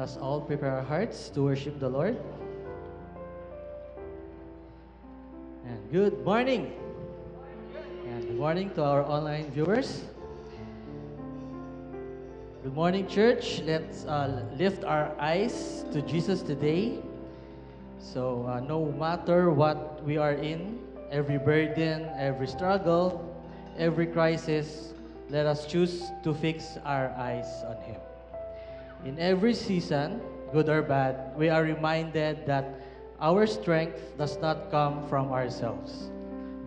us all prepare our hearts to worship the Lord. And good morning. And good morning to our online viewers. Good morning, church. Let's lift our eyes to Jesus today. So no matter what we are in, every burden, every struggle, every crisis, let us choose to fix our eyes on Him. In every season, good or bad, we are reminded that our strength does not come from ourselves,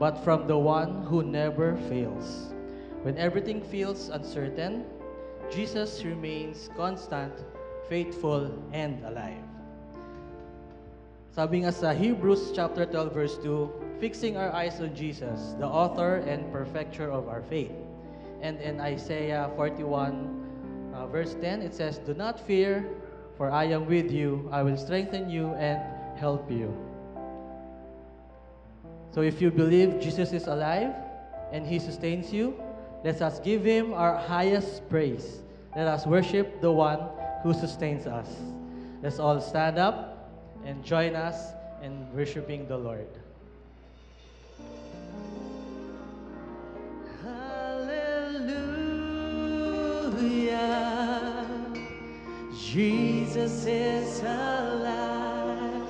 but from the one who never fails. When everything feels uncertain, Jesus remains constant, faithful, and alive. Sabi nga sa Hebrews chapter 12 verse 2, fixing our eyes on Jesus, the author and perfecter of our faith. And in Isaiah 41 verse 10, it says, do not fear, for I am with you. I will strengthen you and help you. So if you believe Jesus is alive and He sustains you, let us give Him our highest praise. Let us worship the one who sustains us. Let's all stand up and join us in worshiping the Lord. Hallelujah, Jesus is alive.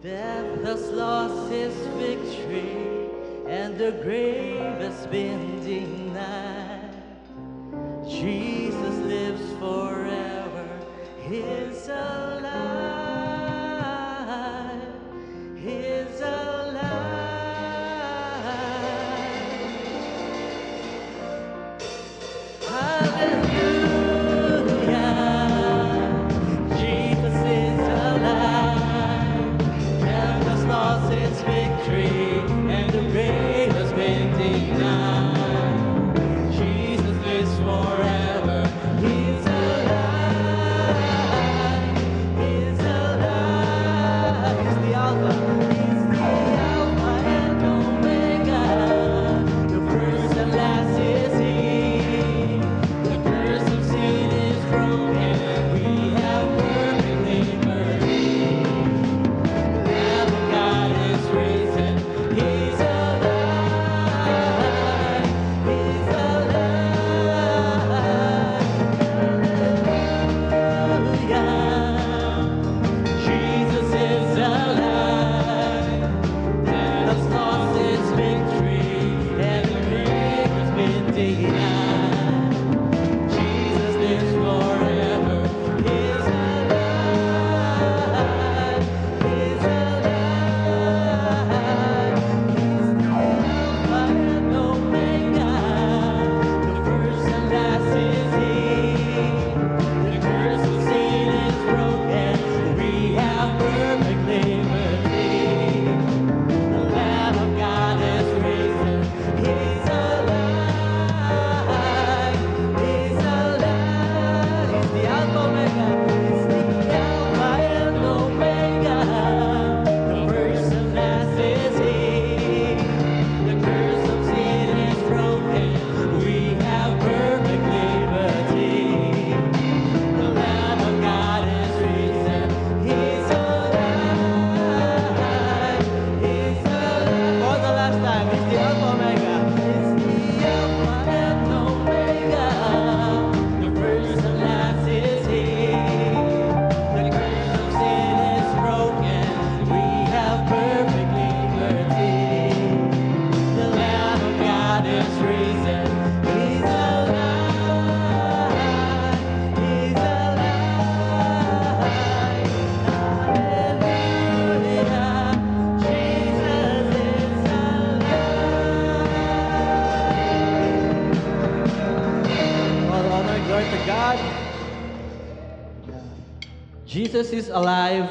Death has lost its victory, and the grave has been denied. Jesus lives forever, He's alive, He's alive. Hallelujah, Jesus is alive. Death has lost its victory, and the grave has been denied. Jesus lives forever. He's alive. He's alive. He's the Alpha. He's the Alpha and Omega. The first and last is He. The curse of sin is broken. We have perfect liberty. The Lamb of God is risen. He's alive. He's alive. Hallelujah. Jesus is alive. Death has lost its victory, and the grave has been denied. Jesus lives forever. He's alive. He's alive. He's the Alpha and Omega. The first and last is He. The curse of sin is broken. We have perfect liberty. The Lamb of God is risen. He's alive. He's alive. He's the Alpha Omega. He's the Alpha and Omega. The first and last is He. The curse of sin is broken. We have perfect liberty. The Lamb of God is risen. He's alive. He's alive. For the last time, He's the Alpha Omega. He's the Alpha and Omega. The first and last is He. The curse of sin is broken. We have perfect liberty. The Lamb of God is risen. He's alive. He's alive. Hallelujah. Jesus is alive. All honor and glory to God. Jesus is alive.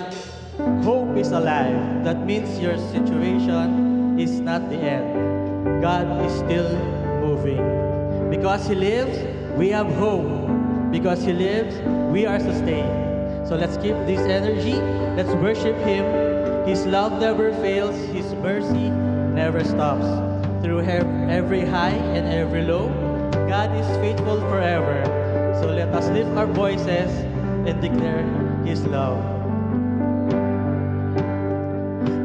Hope is alive. That means your situation is not the end. God is still moving. Because He lives, we have hope. Because He lives, we are sustained. So let's keep this energy. Let's worship Him. His love never fails. His mercy never stops. Through every high and every low, God is faithful forever. So let us lift our voices and declare His love.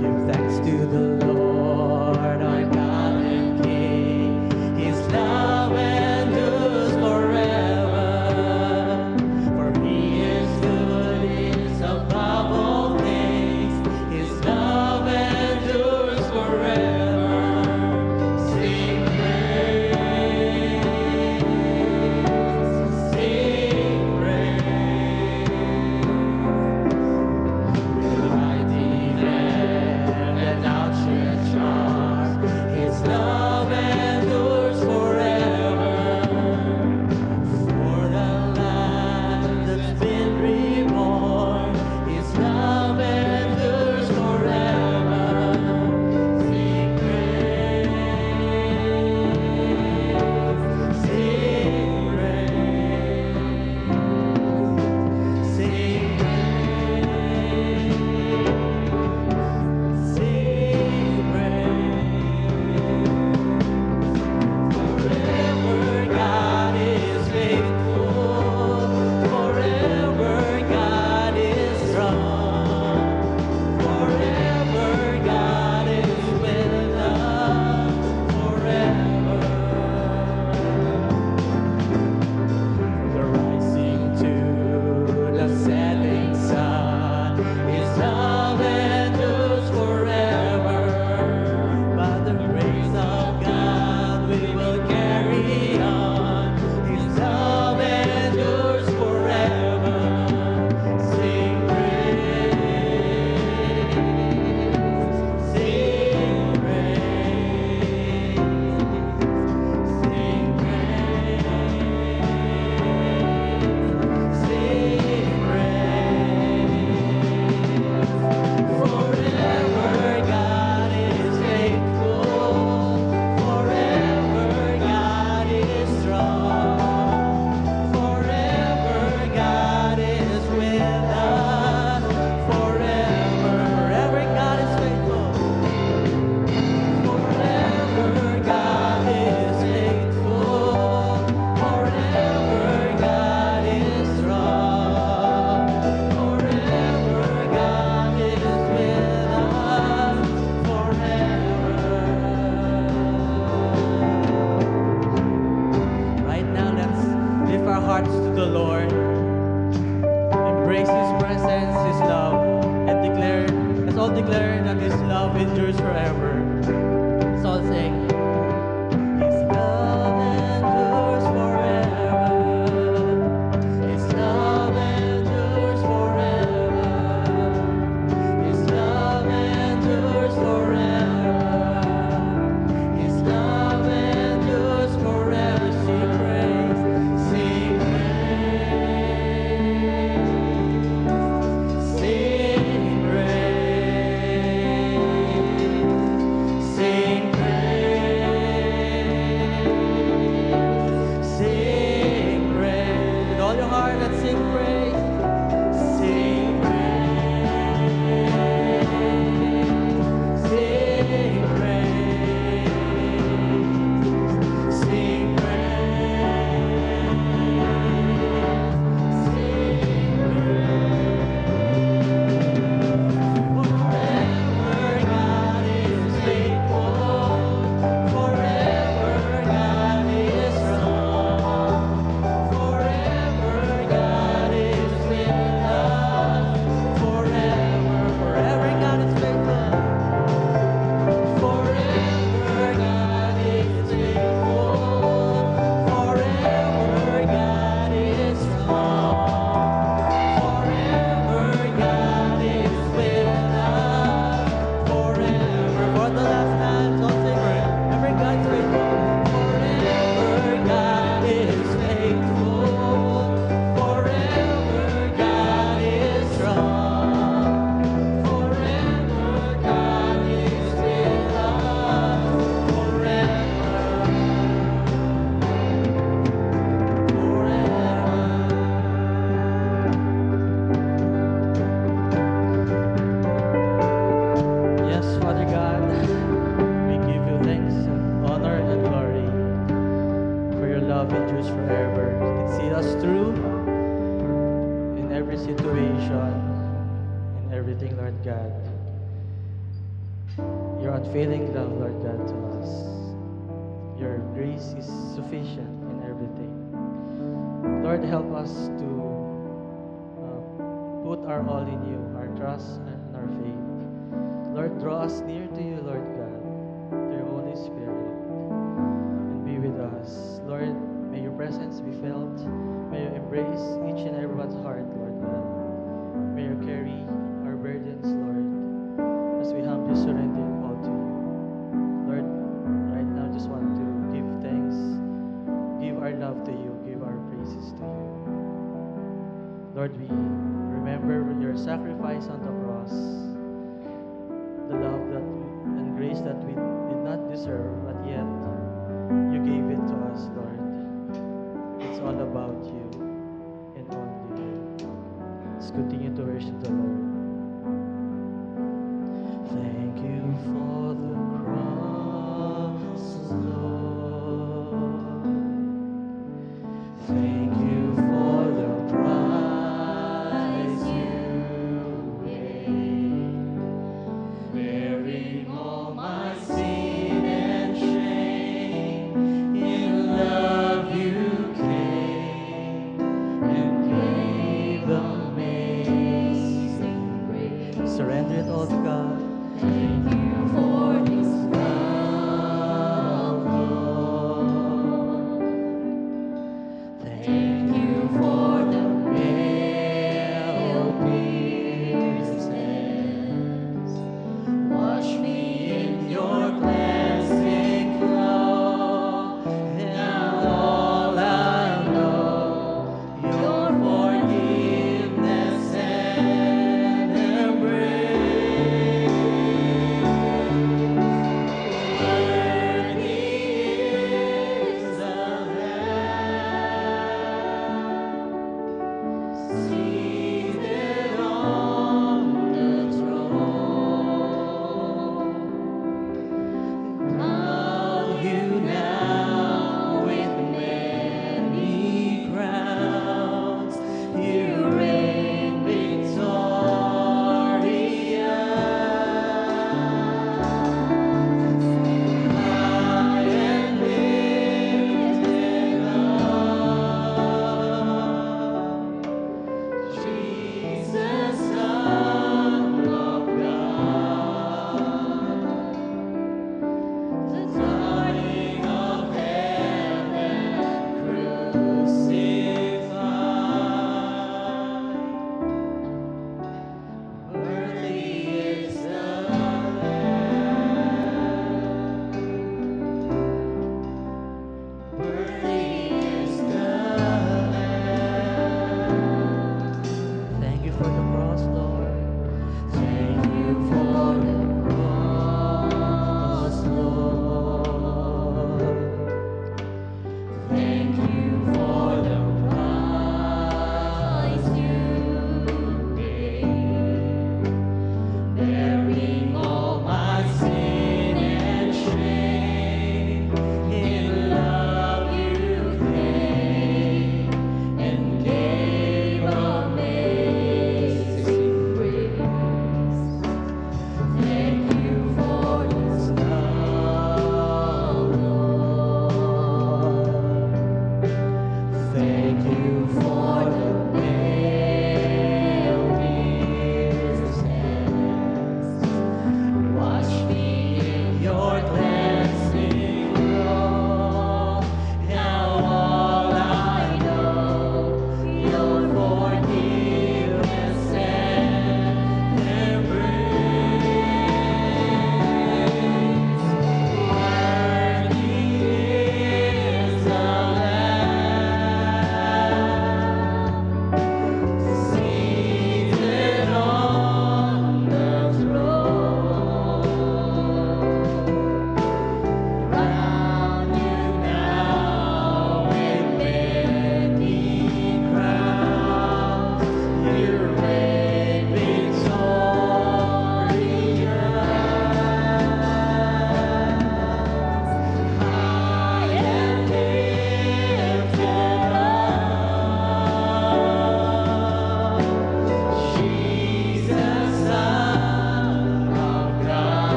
Give thanks to the Lord, our God and King. His love endures forever. For He is good, He is above all things. His love endures forever. Sing praise, sing praise. With a mighty hand and outstretched arms, His love endures forever. For the land that's been reborn, His love endures forever. Sing praise, sing praise, sing praise, sing praise. Forever God is faithful. Forever God is strong. Forever God is with us. Forever. From the rising to the setting sun, His love endures forever. By the grace of God, we will carry on. His love endures forever. Sing praise, sing praise, sing praise, sing praise. Forever God is faithful. Forever God is strong. Forever God is with us. Forever, forever God is faithful. Forever God is faithful. Forever God is strong. Forever God is with us. Forever. Right now, let's lift our hearts to the Lord. Embrace His presence, His love, and declare, let's all declare that His love endures forever. Let's all sing. His love endures forever. His love endures forever. His love endures forever. His love endures forever. Sing praise, sing praise, sing praise. salvation, in everything, Lord God. Your unfailing love, Lord God, to us. Your grace is sufficient in everything. Lord, help us to put our all in you, our trust and our faith. Lord, draw us near to you, Lord God, through your Holy Spirit, and be with us. Lord, may your presence be felt. May you embrace each and everyone's heart, Lord God. May you carry our burdens, Lord, as we humbly surrender all to you. Lord, right now, just want to give thanks, give our love to you, give our praises to you. Lord, we remember your sacrifice on the cross, the love and grace that we did not deserve, but yet you gave it to us, Lord. It's all about you and only you. Let's continue to worship the Lord. Thank you for the cross, Lord. Thank you for the price you paid, bearing all my sin and shame. In love you came and gave amazing grace. Surrender it all to God. Thank you for this love, Lord. Thank you for the nail-pierced hands. Wash me in your cleansing flow. Now all I know, your forgiveness and embrace.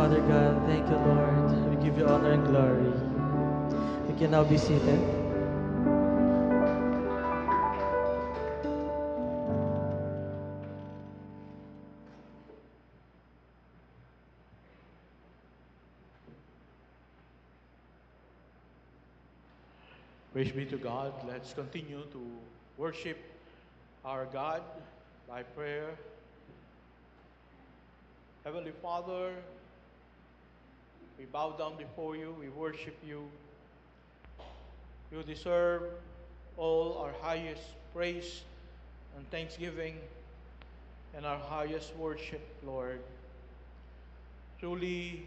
Father God. Thank you, Lord. We give you honor and glory. We can now be seated. Praise be to God. Let's continue to worship our God by prayer. Heavenly Father, we bow down before you. We worship you. You deserve all our highest praise and thanksgiving and our highest worship, Lord. Truly,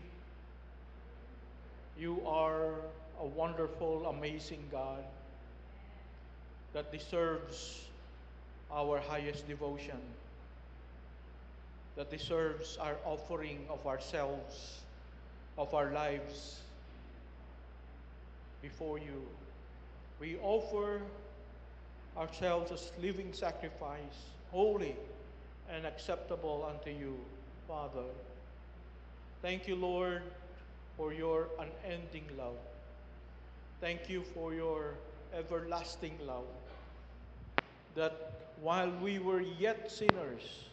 you are a wonderful, amazing God that deserves our highest devotion, that deserves our offering of ourselves, of our lives before you. We offer ourselves as living sacrifice, holy and acceptable unto you, Father. Thank you, Lord, for your unending love. Thank you for your everlasting love, that while we were yet sinners,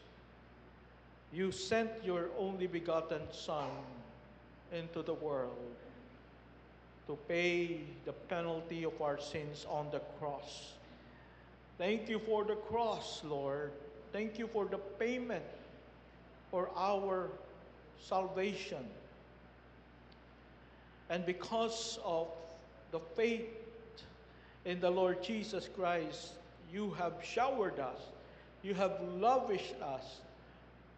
you sent your only begotten Son into the world to pay the penalty of our sins on the cross. Thank you for the cross, Lord. Thank you for the payment for our salvation. And because of the faith in the Lord Jesus Christ, you have showered us, you have lavished us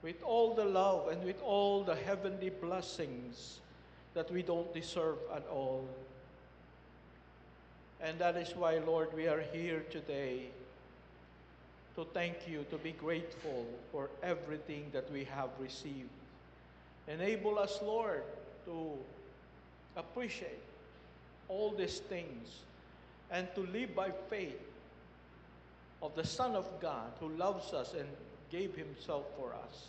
with all the love and with all the heavenly blessings that we don't deserve at all. And that is why, Lord, we are here today to thank you, to be grateful for everything that we have received. Enable us, Lord, to appreciate all these things and to live by faith of the Son of God who loves us and gave himself for us.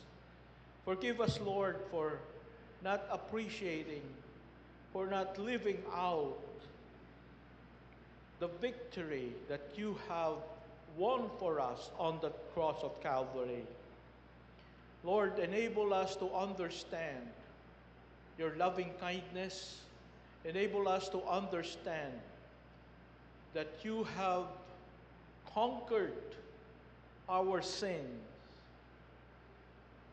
Forgive us, Lord, for not appreciating, for not living out the victory that you have won for us on the cross of Calvary. Lord, enable us to understand your loving kindness. Enable us to understand that you have conquered our sins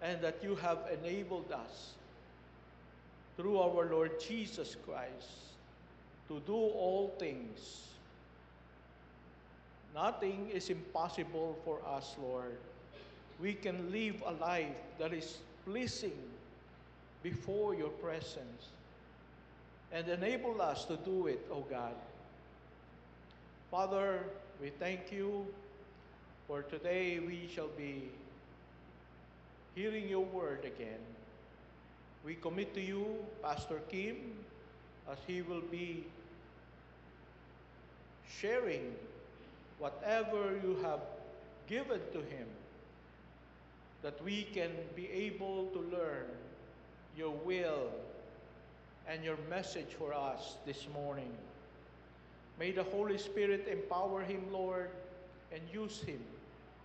and that you have enabled us through our Lord Jesus Christ to do all things. Nothing is impossible for us, Lord. We can live a life that is pleasing before your presence. And enable us to do it, O God. Father, we thank you for today. We shall be hearing your word again. We commit to you Pastor Kim as he will be sharing whatever you have given to him, that we can be able to learn your will and your message for us this morning. May the Holy Spirit empower him, Lord, and use him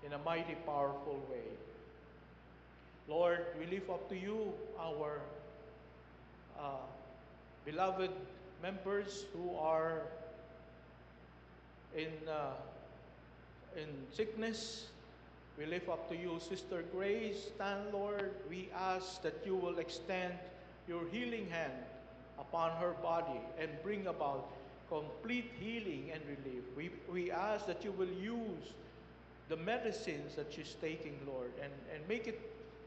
in a mighty, powerful way. Lord, we lift up to you our beloved members who are in sickness. We lift up to you Sister Grace Tan, Lord. We ask that you will extend your healing hand upon her body and bring about complete healing and relief. We ask that you will use the medicines that she's taking, Lord, and make it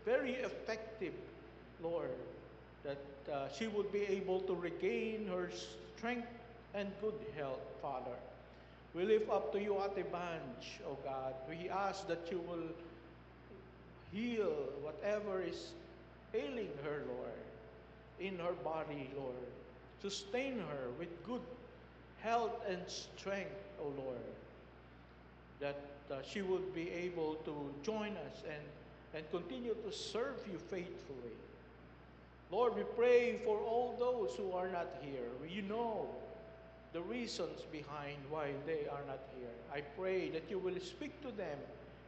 very effective, Lord, that she would be able to regain her strength and good health, Father. We lift up to you Ate Banj, O God. We ask that you will heal whatever is ailing her, Lord, in her body, Lord. Sustain her with good health and strength, O Lord, that she would be able to join us and continue to serve you faithfully. Lord, we pray for all those who are not here. You know the reasons behind why they are not here. I pray that you will speak to them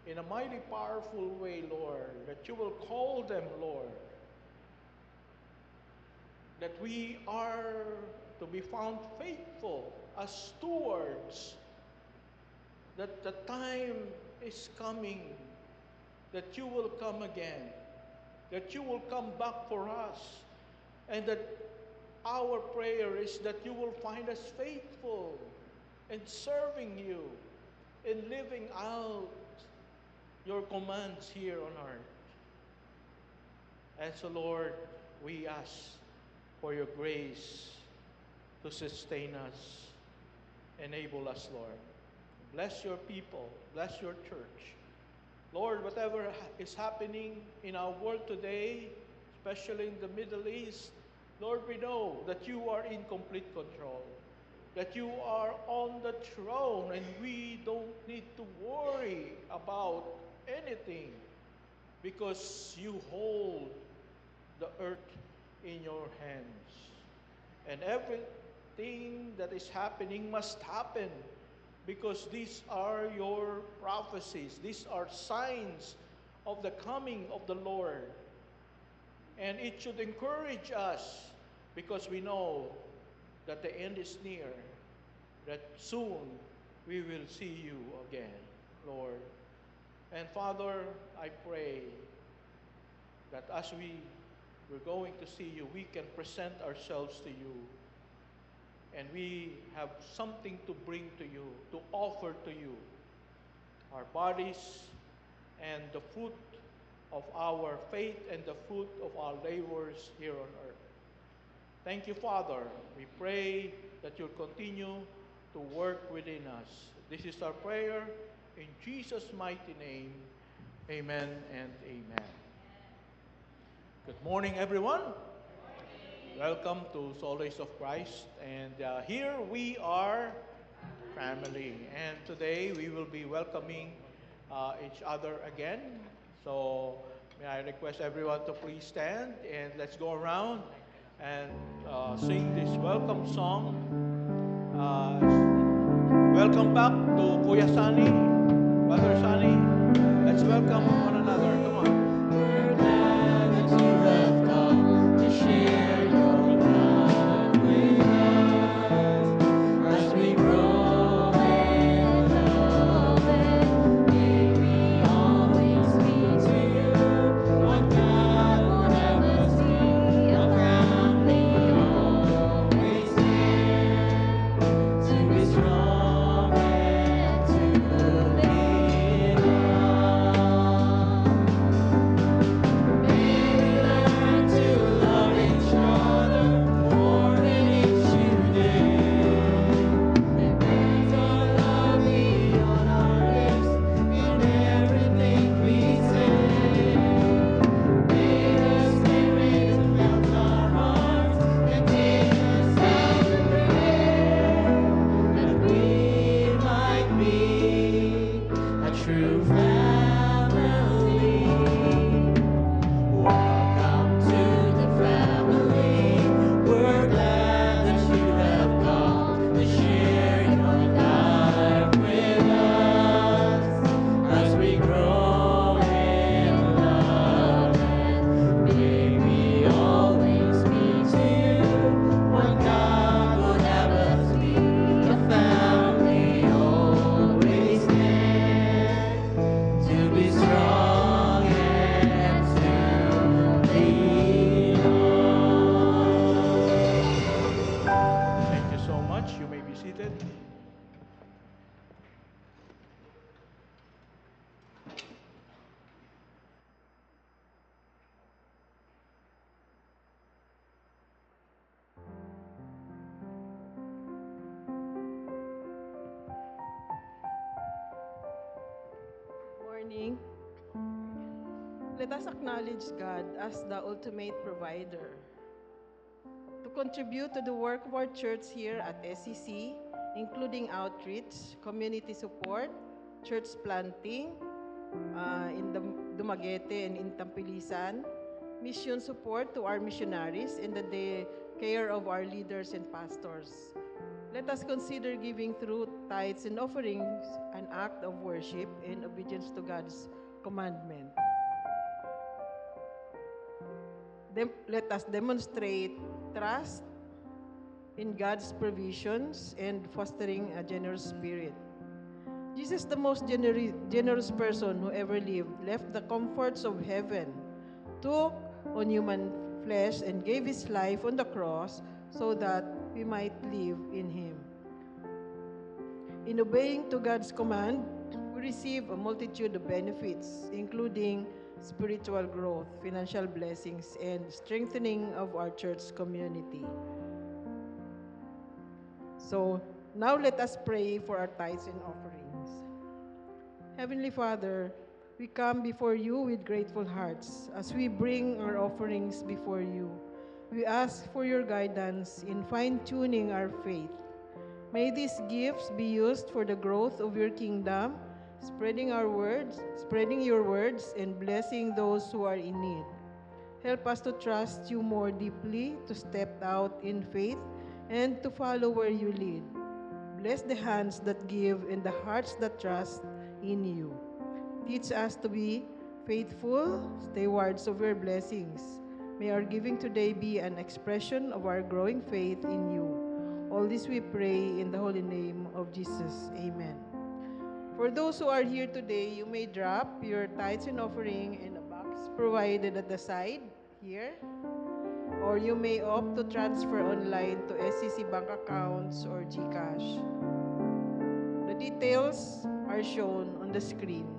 in a mighty powerful way, Lord, that you will call them, Lord, that we are to be found faithful as stewards, that the time is coming, that you will come again, that you will come back for us, and that our prayer is that you will find us faithful in serving you, in living out your commands here on earth. And so, Lord, we ask for your grace to sustain us. Enable us, Lord. Bless your people. Bless your church. Lord, whatever is happening in our world today, especially in the Middle East, Lord, we know that you are in complete control, that you are on the throne, and we don't need to worry about anything because you hold the earth in your hands. And everything that is happening must happen because these are your prophecies. These are signs of the coming of the Lord. And it should encourage us because we know that the end is near, that soon we will see you again, Lord. And Father, I pray that as we're going to see you, we can present ourselves to you. And we have something to bring to you, to offer to you. Our bodies and the fruit of our faith and the fruit of our labors here on earth. Thank you, Father. We pray that you'll continue to work within us. This is our prayer in Jesus' mighty name. Amen and amen. Good morning, everyone. Welcome to Solace of Christ. And here we are family. And today we will be welcoming each other again. So may I request everyone to please stand and let's go around and sing this welcome song. Welcome back to Kuya Sani, Brother Sani. Let's welcome one another. Come on. We're glad that you have come to share your love with us as we grow in love, and may we always be to you what God would have us be, a family always there to be strong and to lean on. May we learn to love each other more than each today. May words of love be on our lips in everything we say. May the Spirit melt our hearts and teach us how to pray, that we might be a true family. Welcome to the family. We're glad that you have come to share your life with us as we grow in love, and may we always be to you what God would have us be, a family always there to be strong and to lean on. Thank you so much. You may be seated. Morning. Let us acknowledge God as the ultimate provider. To contribute to the work of our church here at SEC, including outreach, community support, church planting in the Dumaguete and in Tampilisan, mission support to our missionaries, and the care of our leaders and pastors. Let us consider giving through tithes and offerings an act of worship and obedience to God's commandment. Let us demonstrate trust in God's provisions and fostering a generous spirit. Jesus, the most generous person who ever lived, left the comforts of heaven, took on human flesh, and gave his life on the cross so that we might live in him. In obeying to God's command, we receive a multitude of benefits, including spiritual growth, financial blessings, and strengthening of our church community. So now let us pray for our tithes and offerings. Heavenly Father, we come before you with grateful hearts as we bring our offerings before you. We ask for your guidance in fine-tuning our faith. May these gifts be used for the growth of your kingdom, spreading your words, and blessing those who are in need. Help us to trust you more deeply, to step out in faith, and to follow where you lead. Bless the hands that give and the hearts that trust in you. Teach us to be faithful stewards of your blessings. May our giving today be an expression of our growing faith in you. All this we pray in the holy name of Jesus. Amen. For those who are here today, you may drop your tithes and offering in a box provided at the side here, or you may opt to transfer online to SCC bank accounts or GCash. The details are shown on the screen.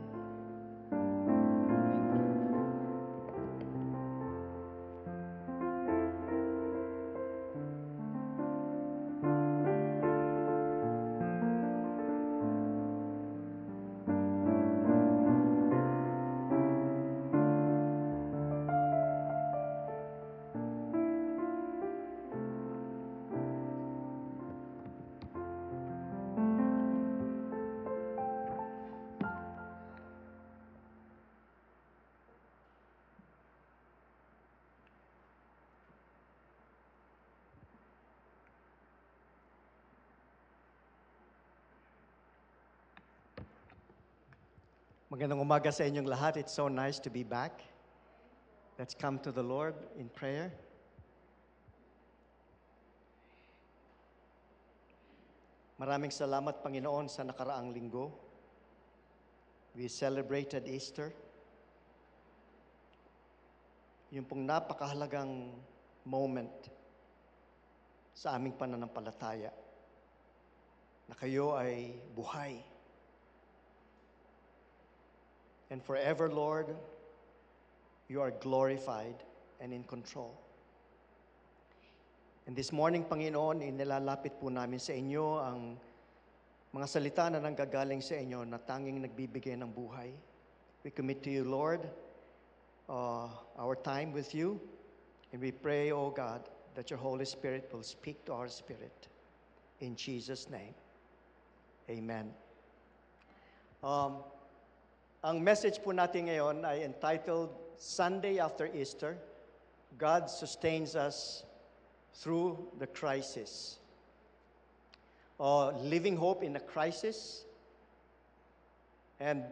Magandang umaga sa inyong lahat. It's so nice to be back. Let's come to the Lord in prayer. Maraming salamat, Panginoon, sa nakaraang linggo. We celebrated Easter. Yung pong napakahalagang moment sa aming pananampalataya na kayo ay buhay. And forever, Lord, you are glorified and in control. And this morning, Panginoon, inilalapit po namin sa inyo ang mga salita na nanggagaling sa inyo na tanging nagbibigay ng buhay. We commit to you, Lord, our time with you, and we pray, O God, that your Holy Spirit will speak to our spirit. In Jesus' name, amen. Ang message po natin ngayon ay entitled, Sunday After Easter, God Sustains Us Through the Crisis. Living hope in a crisis, and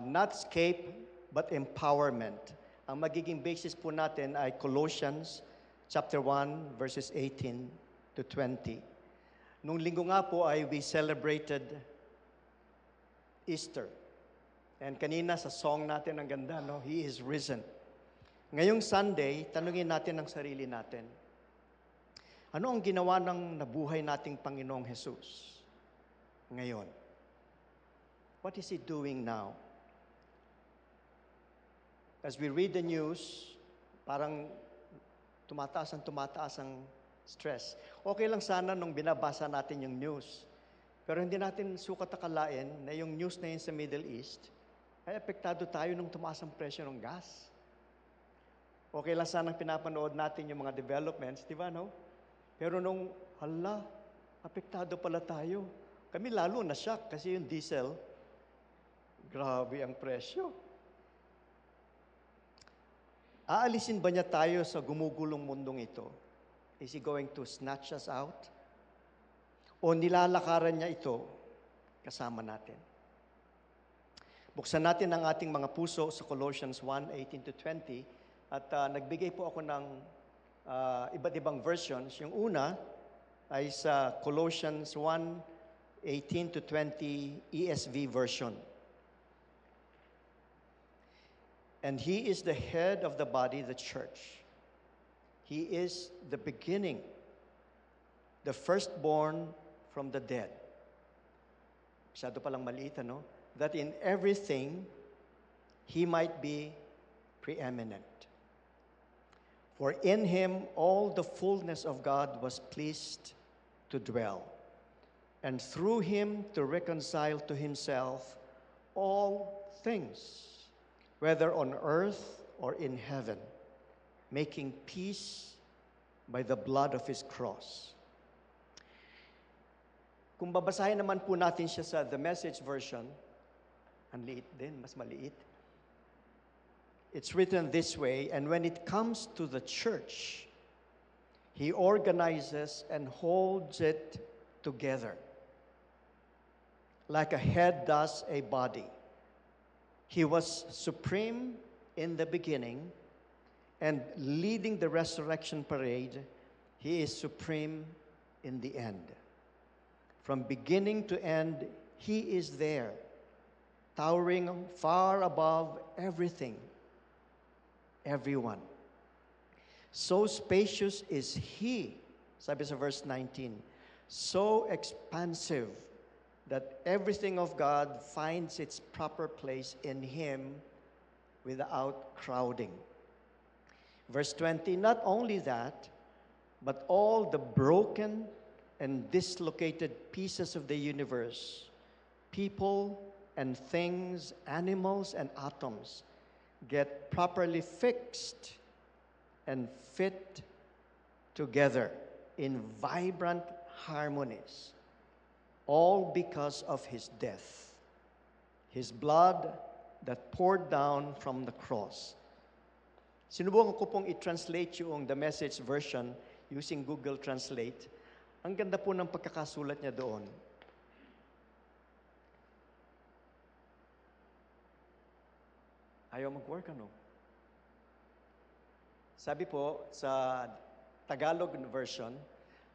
not escape, but empowerment. Ang magiging basis po natin ay Colossians chapter 1, verses 18 to 20. Nung linggo nga po ay we celebrated Easter. And kanina sa song natin, ang ganda, no? He is risen. Ngayong Sunday, tanungin natin ang sarili natin. Ano ang ginawa ng nabuhay nating Panginoong Jesus ngayon? What is He doing now? As we read the news, parang tumataas ang stress. Okay lang sana nung binabasa natin yung news. Pero hindi natin sukat akalain na yung news na yun sa Middle East, ay apektado tayo nung tumaas ang presyo ng gas. Okay lang sanang pinapanood natin yung mga developments, di ba, no? Pero nung, apektado pala tayo. Kami lalo na-shock kasi yung diesel, grabe ang presyo. Aalisin ba niya tayo sa gumugulong mundong ito? Is He going to snatch us out? O nilalakaran niya ito kasama natin? Buksan natin ang ating mga puso sa Colossians 1:18-20 at nagbigay po ako ng iba't ibang versions. Yung una ay sa Colossians 1:18-20 ESV version. And He is the head of the body, the church. He is the beginning, the firstborn from the dead. Masyado palang maliit, ano? That in everything, He might be preeminent. For in Him all the fullness of God was pleased to dwell, and through Him to reconcile to Himself all things, whether on earth or in heaven, making peace by the blood of His cross. Kung babasahin naman po natin siya sa The Message version, ang liit din, mas maliit. It's written this way, and when it comes to the church, He organizes and holds it together, like a head does a body. He was supreme in the beginning, and leading the resurrection parade, He is supreme in the end. From beginning to end, He is there, towering far above everything, everyone. So spacious is He, sabi sa verse 19, so expansive that everything of God finds its proper place in Him without crowding. Verse 20, not only that, but all the broken and dislocated pieces of the universe, people and things, animals and atoms, get properly fixed and fit together in vibrant harmonies, all because of His death, His blood that poured down from the cross. Sinubukan ko pong i-translate yung The Message version using Google Translate. Ang ganda po ng pagkakasulat niya doon. Ayaw mag-work, ano? Sabi po sa Tagalog version,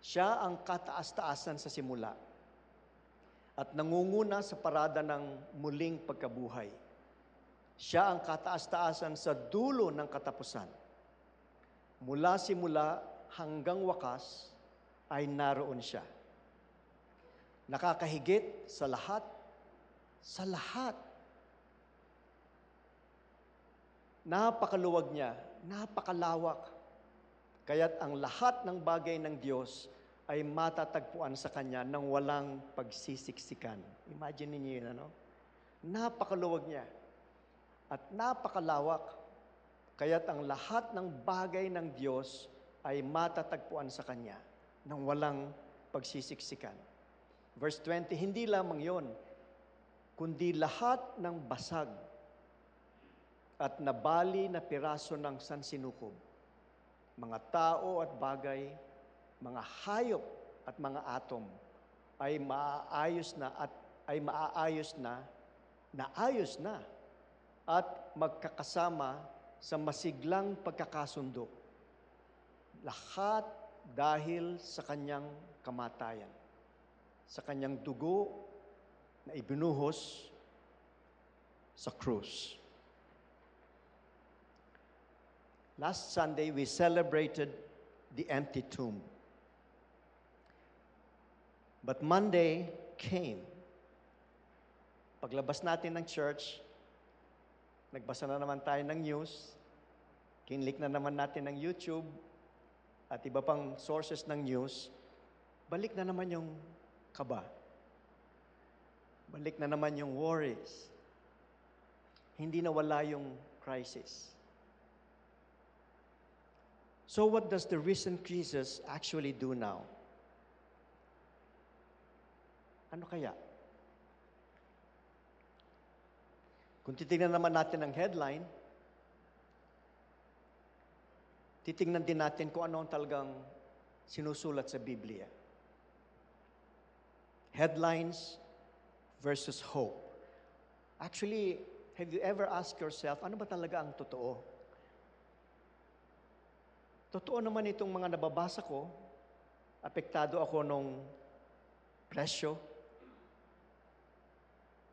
siya ang kataas-taasan sa simula at nangunguna sa parada ng muling pagkabuhay. Siya ang kataas-taasan sa dulo ng katapusan. Mula simula hanggang wakas ay naroon siya. Nakakahigit sa lahat, sa lahat. Napakaluwag niya, napakalawak. Kaya't ang lahat ng bagay ng Diyos ay matatagpuan sa Kanya nang walang pagsisiksikan. Imagine niyo yun, ano? Napakaluwag niya at napakalawak. Kaya't ang lahat ng bagay ng Diyos ay matatagpuan sa Kanya nang walang pagsisiksikan. Verse 20, hindi lamang yon, kundi lahat ng basag at nabali na piraso ng sansinukob, mga tao at bagay, mga hayop at mga atom ay maaayos na at magkakasama sa masiglang pagkakasundo. Lahat dahil sa Kanyang kamatayan, sa Kanyang dugo na ibinuhos sa krus. Last Sunday, we celebrated the empty tomb. But Monday came. Paglabas natin ng church, nagbasa na naman tayo ng news, kinlik na naman natin ng YouTube, at iba pang sources ng news, balik na naman yung kaba. Balik na naman yung worries. Hindi na wala yung crisis. So what does the risen Jesus actually do now? Ano kaya? Kung titignan naman natin ang headline, titingnan din natin kung ano ang talagang sinusulat sa Biblia. Headlines versus hope. Actually, have you ever asked yourself, ano ba talaga ang totoo? Totoo naman itong mga nababasa ko, apektado ako nung presyo.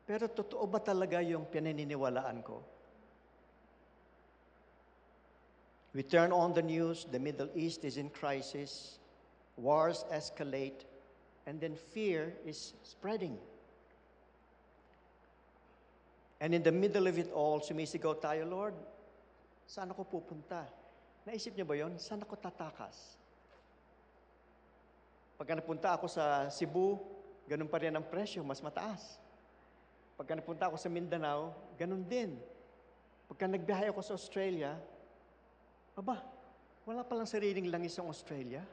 Pero totoo ba talaga yung pinaniniwalaan ko? We turn on the news, the Middle East is in crisis, wars escalate, and then fear is spreading. And in the middle of it all, sumisigaw tayo, Lord, saan ako pupunta? Naisip niyo ba yon? Saan ako tatakas? Pagka napunta ako sa Cebu, ganun pa rin ang presyo, mas mataas. Pagka napunta ako sa Mindanao, ganun din. Pagka nagbiyahe ako sa Australia, wala palang sariling langis ang Australia.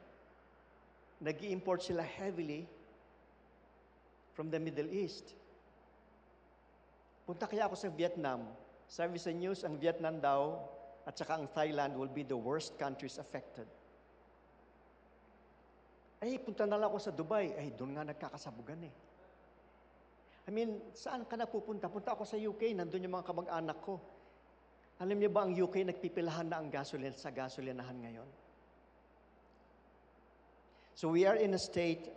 Nag-i-import sila heavily from the Middle East. Punta kaya ako sa Vietnam. Sabi sa news, ang Vietnam daw at saka ang Thailand will be the worst countries affected. Ay, punta na lang ako sa Dubai. Ay, doon nga nagkakasabugan eh. I mean, saan ka na pupunta? Punta ako sa UK, nandun yung mga kamag-anak ko. Alam niyo ba ang UK nagpipilahan na ang gasoline sa gasolinahan ngayon? So we are in a state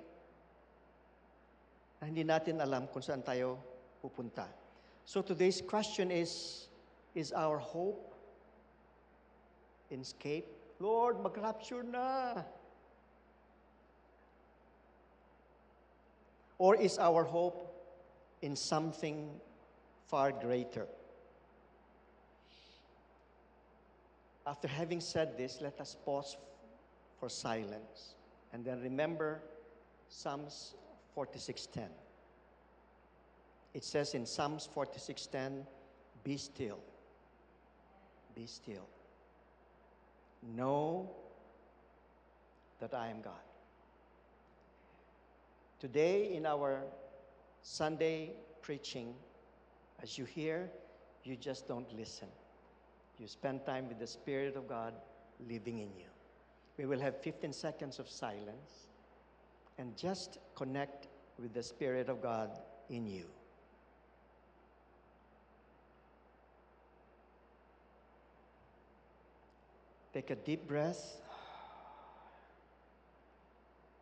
na hindi natin alam kung saan tayo pupunta. So today's question is our hope in escape? Lord, mag-rapture na! Or is our hope in something far greater? After having said this, let us pause for silence. And then remember Psalms 46:10. It says in Psalms 46:10, be still. Be still. Know that I am God. Today in our Sunday preaching, as you hear, you just don't listen. You spend time with the Spirit of God living in you. We will have 15 seconds of silence and just connect with the Spirit of God in you. Take a deep breath.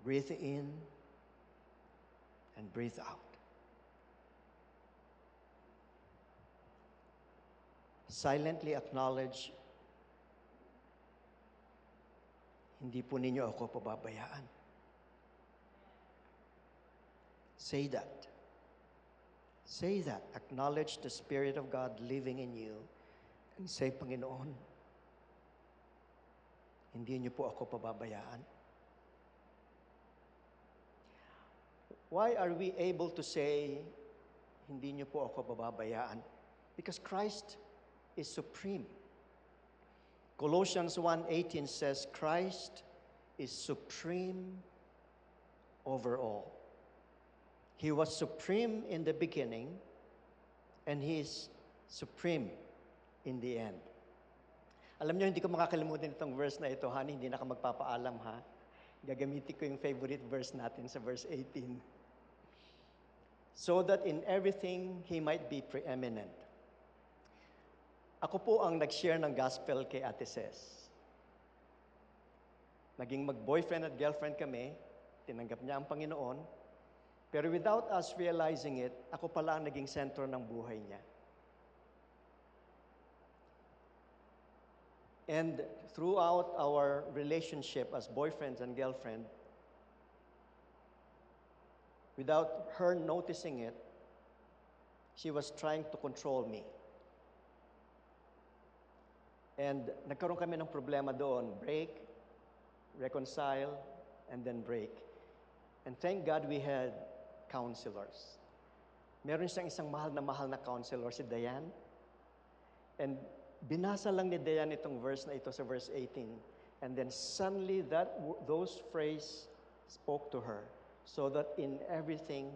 Breathe in and breathe out. Silently acknowledge, hindi po ninyo ako pababayaan. Say that. Say that. Acknowledge the Spirit of God living in you and say, Panginoon, hindi niyo po ako pababayaan. Why are we able to say, hindi niyo po ako pababayaan? Because Christ is supreme. Colossians 1:18 says, Christ is supreme over all. He was supreme in the beginning, and He is supreme in the end. Alam niyo, hindi ko makakalimutan itong verse na ito, honey, hindi na ka magpapaalam, ha? Gagamitin ko yung favorite verse natin sa verse 18. So that in everything, He might be preeminent. Ako po ang nag-share ng gospel kay Ate Ces. Naging mag-boyfriend at girlfriend kami, tinanggap niya ang Panginoon, pero without us realizing it, ako pala ang naging sentro ng buhay niya. And throughout our relationship as boyfriends and girlfriend, without her noticing it, she was trying to control me. And nagkaroon kami ng problema doon. Break, reconcile, and then break. And thank God we had counselors. Meron siyang isang mahal na counselor, si Diane. And binasa lang ni Diane itong verse na ito sa verse 18. And then suddenly those phrases spoke to her so that in everything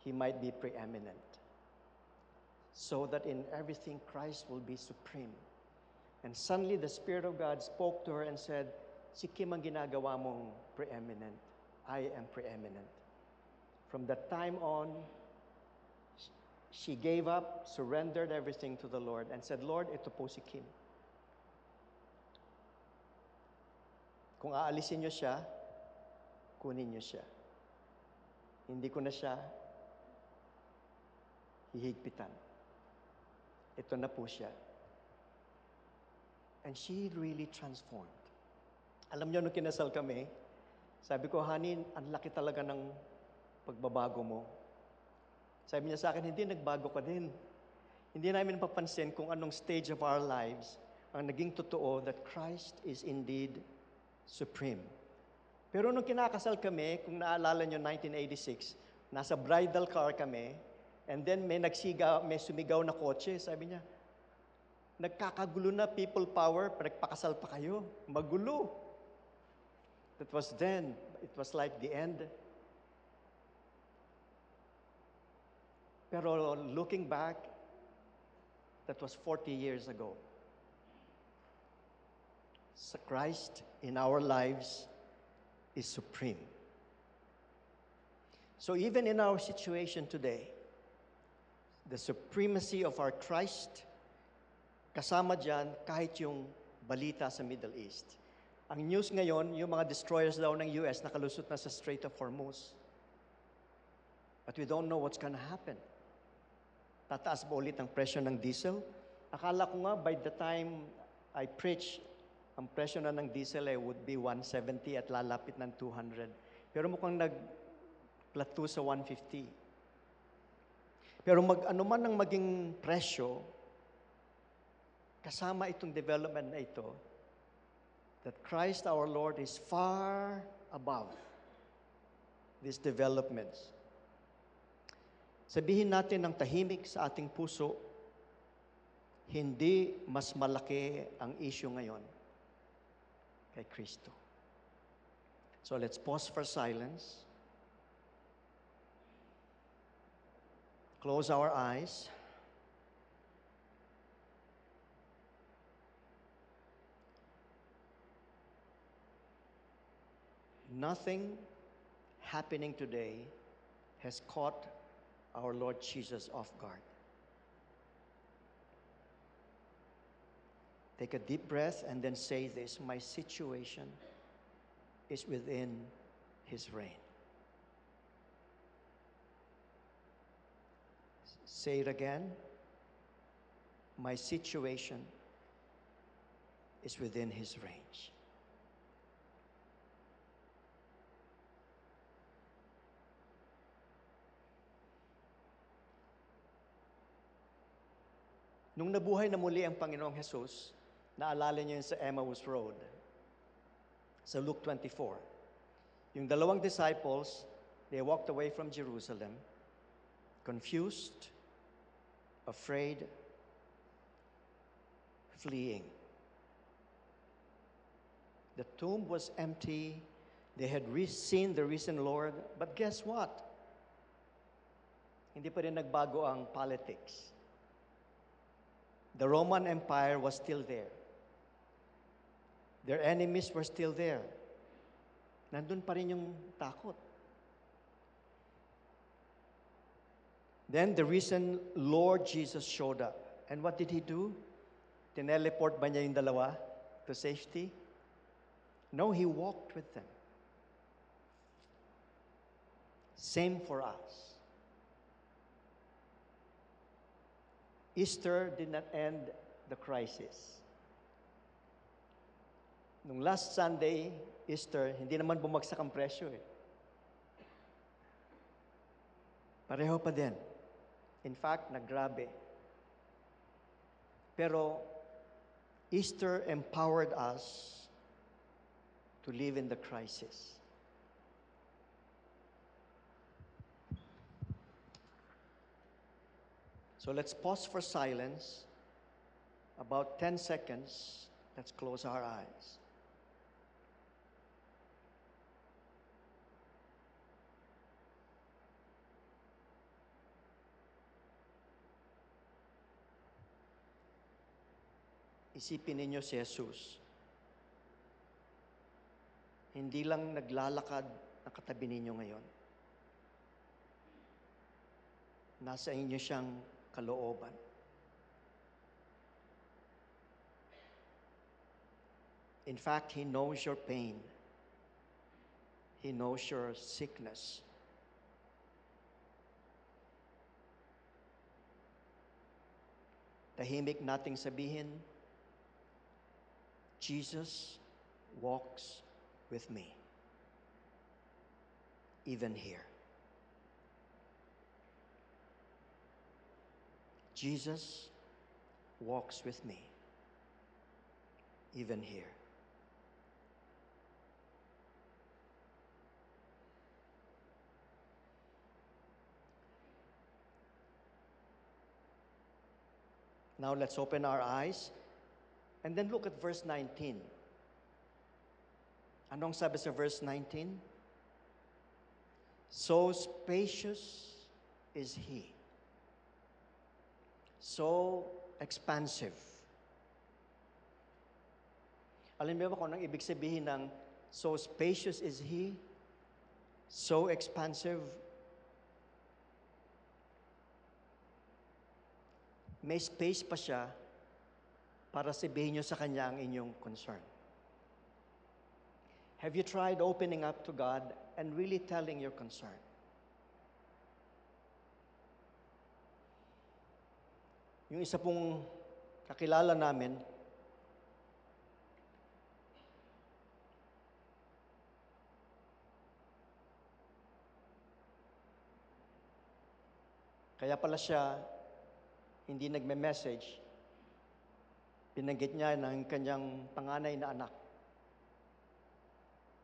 He might be preeminent. So that in everything Christ will be supreme. And suddenly the Spirit of God spoke to her and said, si Kim ang ginagawa mong preeminent. I am preeminent. From that time on, she gave up, surrendered everything to the Lord, and said, Lord, ito po si Kim. Kung aalisin niyo siya, kunin niyo siya. Hindi ko na siya hihigpitan. Ito na po siya. And she really transformed. Alam niyo, nung kinasal kami, sabi ko, honey, ang laki talaga ng pagbabago mo. Sabi niya sa akin, hindi, nagbago ka din. Hindi namin papansin kung anong stage of our lives ang naging totoo that Christ is indeed supreme. Pero nung kinakasal kami, kung naalala niyo 1986, nasa bridal car kami, and then may sumigaw na kotse, sabi niya, nagkakagulo na people power, nagpakasal pa kayo. Magulo. That was then. It was like the end. Pero looking back, that was 40 years ago. So Christ in our lives is supreme. So even in our situation today, the supremacy of our Christ, kasama dyan kahit yung balita sa Middle East. Ang news ngayon, yung mga destroyers daw ng US nakalusot na sa Strait of Hormuz. But we don't know what's gonna happen. Tataas ba ulit ang presyo ng diesel? Akala ko nga by the time I preach, ang presyo na ng diesel ay would be 170 at lalapit ng 200. Pero mukhang nag-plateau sa 150. Pero ano man ang maging presyo, kasama itong development na ito, that Christ our Lord is far above these developments. Sabihin natin ng tahimik sa ating puso, hindi mas malaki ang issue ngayon kay Kristo. So let's pause for silence. Close our eyes. Nothing happening today has caught our Lord Jesus off guard. Take a deep breath and then say this, my situation is within His reign. Say it again, my situation is within His range. Nung nabuhay na muli ang Panginoong Jesus, naalala niyo yun sa Emmaus Road, sa Luke 24. Yung dalawang disciples, they walked away from Jerusalem, confused, afraid, fleeing. The tomb was empty. They had seen the risen Lord. But guess what? Hindi pa rin nagbago ang politics. The Roman Empire was still there. Their enemies were still there. Nandun pa rin yung takot. Then the risen Lord Jesus showed up. And what did He do? Tineleport ba niya yung dalawa to safety? No, He walked with them. Same for us. Easter did not end the crisis. Nung last Sunday, Easter, hindi naman bumagsak ang presyo eh. Pareho pa din. In fact, naggrabe. Pero Easter empowered us to live in the crisis. So let's pause for silence. About 10 seconds. Let's close our eyes. Isipin ninyo si Jesus. Hindi lang naglalakad na katabi ninyo ngayon. Nasa inyo siyang kalooban. In fact, He knows your pain. He knows your sickness. Tahimik nating sabihin, Jesus walks with me, even here. Jesus walks with me, even here. Now let's open our eyes and then look at verse 19. Anong sabi sa verse 19? So spacious is He. So expansive. Alam niyo ba kung anong ibig sabihin ng so spacious is He? So expansive. May space pa siya para sabihin niyo sa Kanya ang inyong concern. Have you tried opening up to God and really telling your concern? Yung isa pong kakilala namin, kaya pala siya hindi nagme-message, binanggit niya ng kanyang panganay na anak,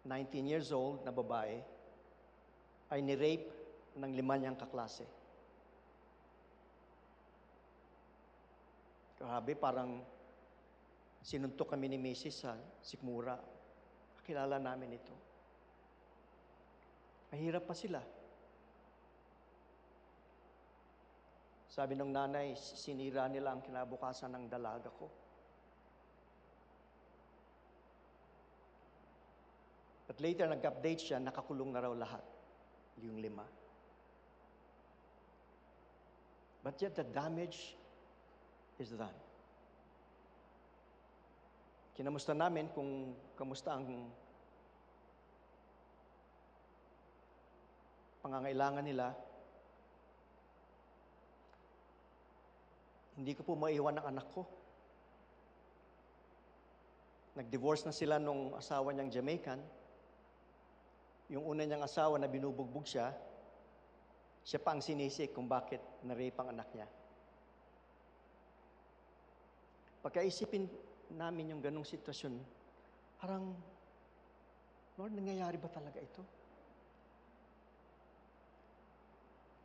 19 years old na babae, ay ni-rape ng 5 niyang kaklase. Grabe, parang sinuntok kami ni Mrs. sa Sikmura. Kakilala namin ito. Mahirap pa sila. Sabi ng nanay, sinira nila ang kinabukasan ng dalaga ko. But later, nag-update siya, nakakulong na raw lahat, yung 5. But yet, the damage is done. Kinamusta namin kung kamusta ang pangangailangan nila. Hindi ko po maiwan ang anak ko. Nag-divorce na sila nung asawa niyang Jamaican. Yung una niyang asawa na binubugbog siya, siya pa ang sinisik kung bakit na-rape ang anak niya. Pagkaisipin namin yung ganong sitwasyon, parang, Lord, nangyayari ba talaga ito?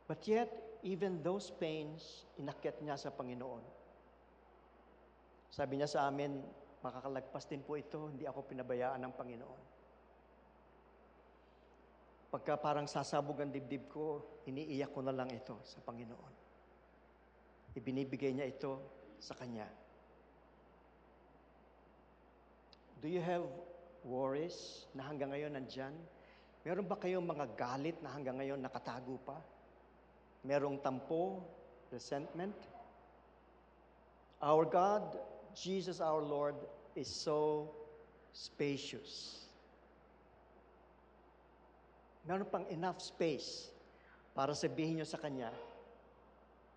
But yet, even those pains, inakyat niya sa Panginoon. Sabi niya sa amin, makakalagpas din po ito, hindi ako pinabayaan ng Panginoon. Pagka parang sasabog ang dibdib ko, iniiyak ko na lang ito sa Panginoon. Ibinibigay niya ito sa Kanya. Do you have worries na hanggang ngayon nandyan? Meron ba kayong mga galit na hanggang ngayon nakatago pa? Merong tampo, resentment. Our God, Jesus our Lord, is so spacious. Meron pang enough space para sabihin nyo sa Kanya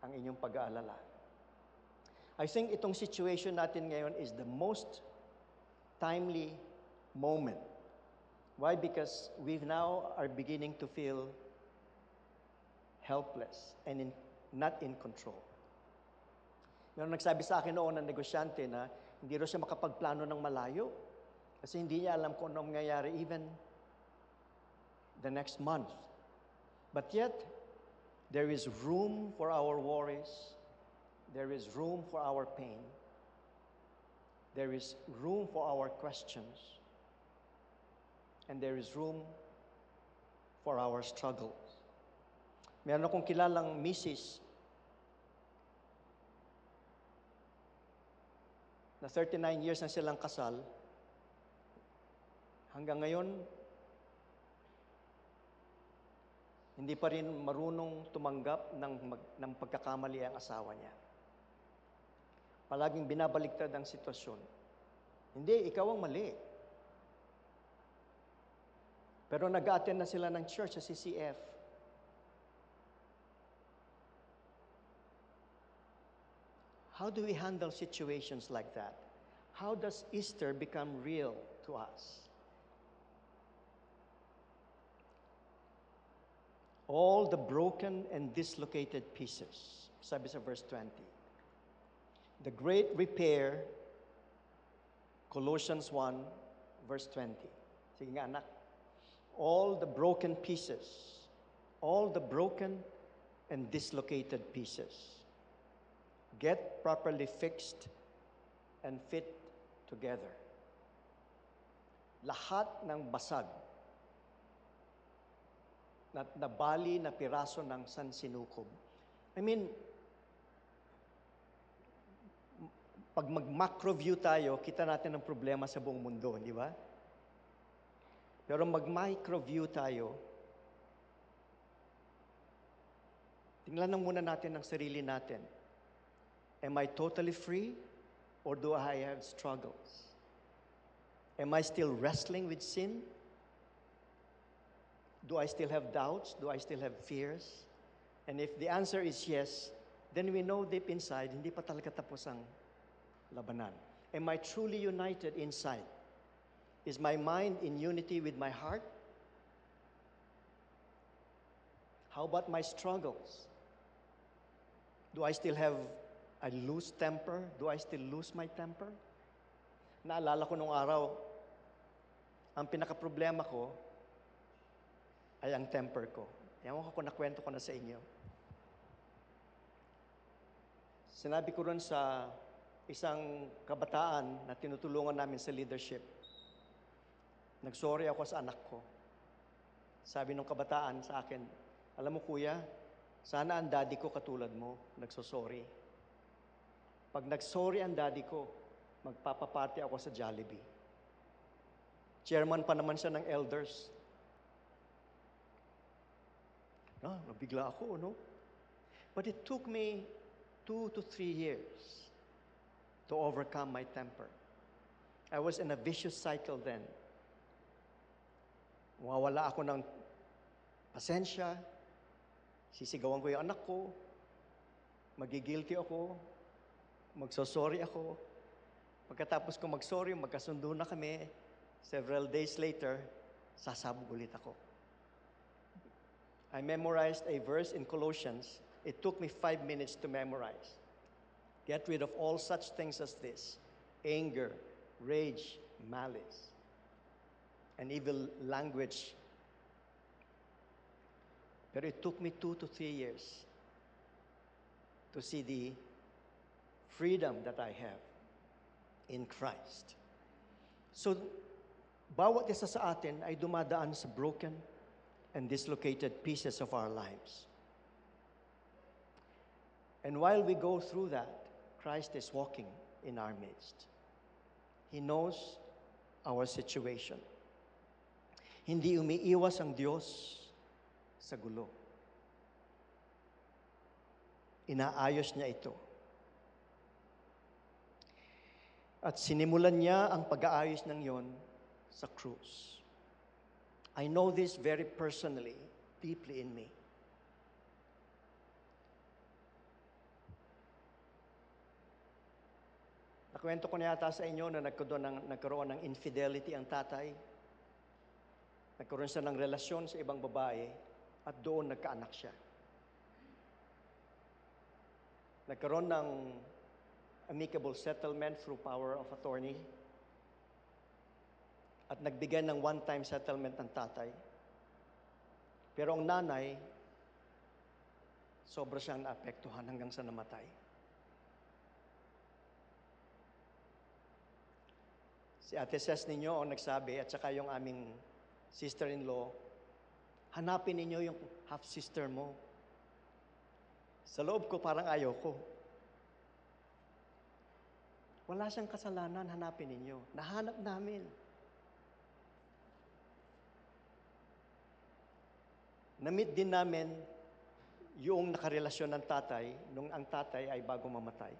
ang inyong pag-aalala. I think itong situation natin ngayon is the most timely moment. Why? Because we now are beginning to feel helpless and not in control. Meron nagsabi sa akin noon ng negosyante na hindi raw siya makapagplano ng malayo kasi hindi niya alam kung anong mangyayari even the next month. But yet, there is room for our worries. There is room for our pain. There is room for our questions. And there is room for our struggles. Meron akong kilalang misis na 39 years na silang kasal, hanggang ngayon, hindi pa rin marunong tumanggap ng pagkakamali ang asawa niya. Palaging binabaliktad ang sitwasyon. Hindi, ikaw ang mali. Pero nag-attend na sila ng church sa CCF. How do we handle situations like that? How does Easter become real to us? All the broken and dislocated pieces. Sabi sa verse 20. The great repair, Colossians 1, verse 20. Sige nga anak. All the broken pieces, all the broken and dislocated pieces, get properly fixed and fit together. Lahat ng basag, nabali na piraso ng sansinukob. I mean, pag mag-macro view tayo, kita natin ang problema sa buong mundo, di ba? Pero mag-micro view tayo, tingnan lang muna natin ang sarili natin. Am I totally free or do I have struggles? Am I still wrestling with sin? Do I still have doubts? Do I still have fears? And if the answer is yes, then we know deep inside, hindi pa talaga tapos ang labanan. Am I truly united inside? Is my mind in unity with my heart? How about my struggles? Do I still have a loose temper? Do I still lose my temper? Naalala ko nung araw, ang pinaka-problema ko ay ang temper ko. Ewan ko kung nakwento ko na sa inyo. Sinabi ko rin sa isang kabataan na tinutulungan namin sa leadership, nagsorry ako sa anak ko. Sabi ng kabataan sa akin, alam mo kuya, sana ang daddy ko katulad mo, nagsosorry. Pag nagsorry ang daddy ko, magpapaparty ako sa Jollibee. Chairman pa naman siya ng elders. Nabigla ako, no? But it took me 2 to 3 years to overcome my temper. I was in a vicious cycle then. Mawawala ako ng pasensya, sisigawan ko yung anak ko, magigilty ako, magsosorry ako. Pagkatapos ko magsorry, magkasundo na kami, several days later, sasabog ulit ako. I memorized a verse in Colossians. It took me 5 minutes to memorize. Get rid of all such things as this: anger, rage, malice, and evil language. Pero it took me 2 to 3 years to see the freedom that I have in Christ. So, bawat isa sa atin ay dumadaan sa broken and dislocated pieces of our lives. And while we go through that, Christ is walking in our midst. He knows our situation. Hindi umiiwas ang Diyos sa gulo. Inaayos niya ito. At sinimulan niya ang pag-aayos ng yon sa krus. I know this very personally, deeply in me. Nakwento ko na yata sa inyo na nagkaroon ng infidelity ang tatay. Nagkaroon siya ng relasyon sa ibang babae at doon nagkaanak siya. Nagkaroon ng amicable settlement through power of attorney. At nagbigay ng one-time settlement ang tatay. Pero ang nanay, sobra siyang naapektuhan hanggang sa namatay. Si Ate Ses ninyo ang nagsabi, at saka yung aming sister-in-law, hanapin ninyo yung half-sister mo. Sa loob ko, parang ayaw ko. Wala siyang kasalanan, hanapin ninyo. Nahanap namin. Na-meet din namin yung nakarelasyon ng tatay nung ang tatay ay bago mamatay.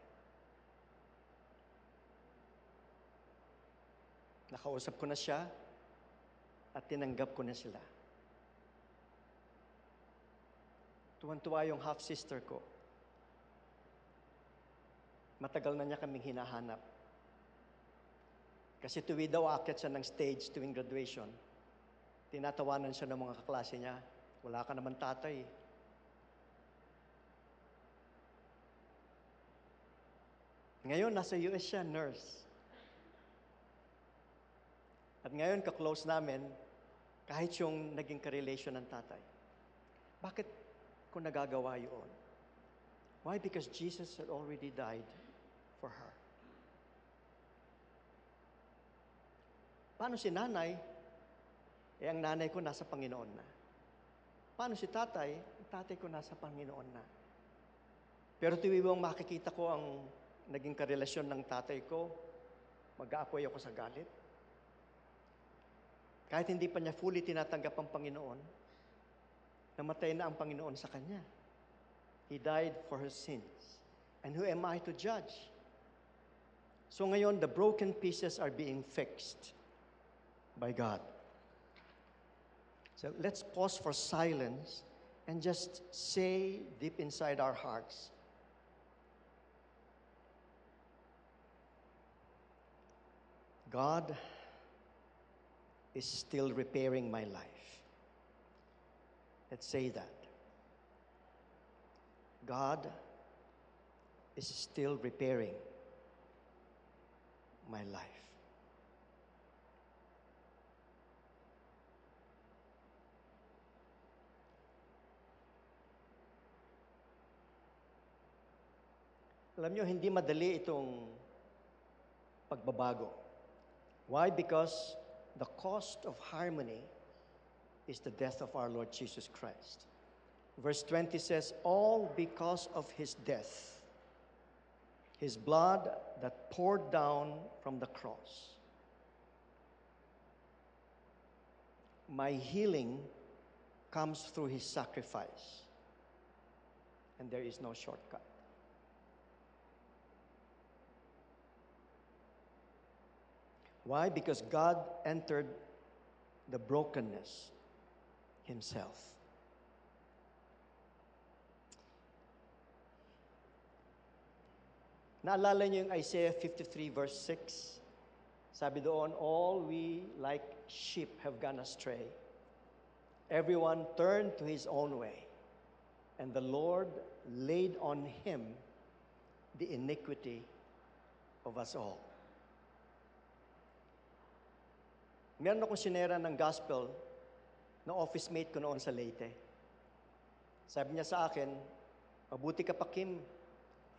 Nakausap ko na siya at tinanggap ko na sila. Tuwan-tuwa yung half-sister ko. Matagal na niya kaming hinahanap. Kasi tuwi daw aakyat siya ng stage tuwing graduation. Tinatawanan siya ng mga kaklase niya. Wala ka naman tatay. Ngayon, nasa US siya, nurse. At ngayon, ka-close namin, kahit yung naging ka-relation ng tatay. Bakit ko nagagawa yun? Why? Because Jesus had already died for her. Paano si nanay? Ang nanay ko nasa Panginoon na. Paano si tatay? Ang tatay ko nasa Panginoon na. Pero tuwing makikita ko ang naging karelasyon ng tatay ko, mag-aapoy ako sa galit. Kahit hindi pa niya fully tinatanggap ang Panginoon, namatay na ang Panginoon sa kanya. He died for her sins. And who am I to judge? So ngayon, the broken pieces are being fixed by God. So let's pause for silence and just say deep inside our hearts, God is still repairing my life. Let's say that. God is still repairing my life. Alam nyo, hindi madali itong pagbabago. Why? Because the cost of harmony is the death of our Lord Jesus Christ. Verse 20 says, all because of His death, His blood that poured down from the cross. My healing comes through His sacrifice, and there is no shortcut. Why? Because God entered the brokenness Himself. Naalala niyo yung Isaiah 53 verse 6? Sabi doon, all we like sheep have gone astray. Everyone turned to his own way. And the Lord laid on Him the iniquity of us all. Meron akong sinera ng gospel na office mate ko noon sa Leyte. Sabi niya sa akin, mabuti ka pa, Kim,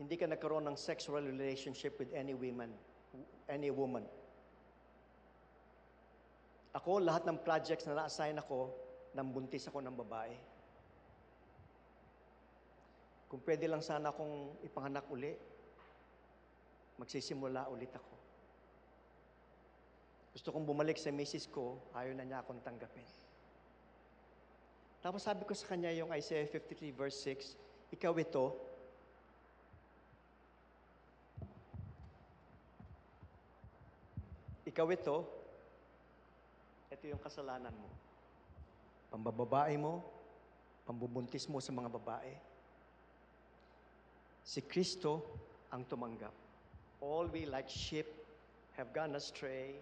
hindi ka nagkaroon ng sexual relationship with any woman. Ako, lahat ng projects na na-assign ako, nambuntis ako ng babae. Kung pwede lang sana akong ipanganak uli, magsisimula ulit ako. Gusto kong bumalik sa misis ko, ayaw na niya akong tanggapin. Tapos sabi ko sa kanya yung Isaiah 53 verse 6, ikaw ito, ito yung kasalanan mo. Pambababae mo, pambubuntis mo sa mga babae. Si Kristo ang tumanggap. All we like sheep have gone astray.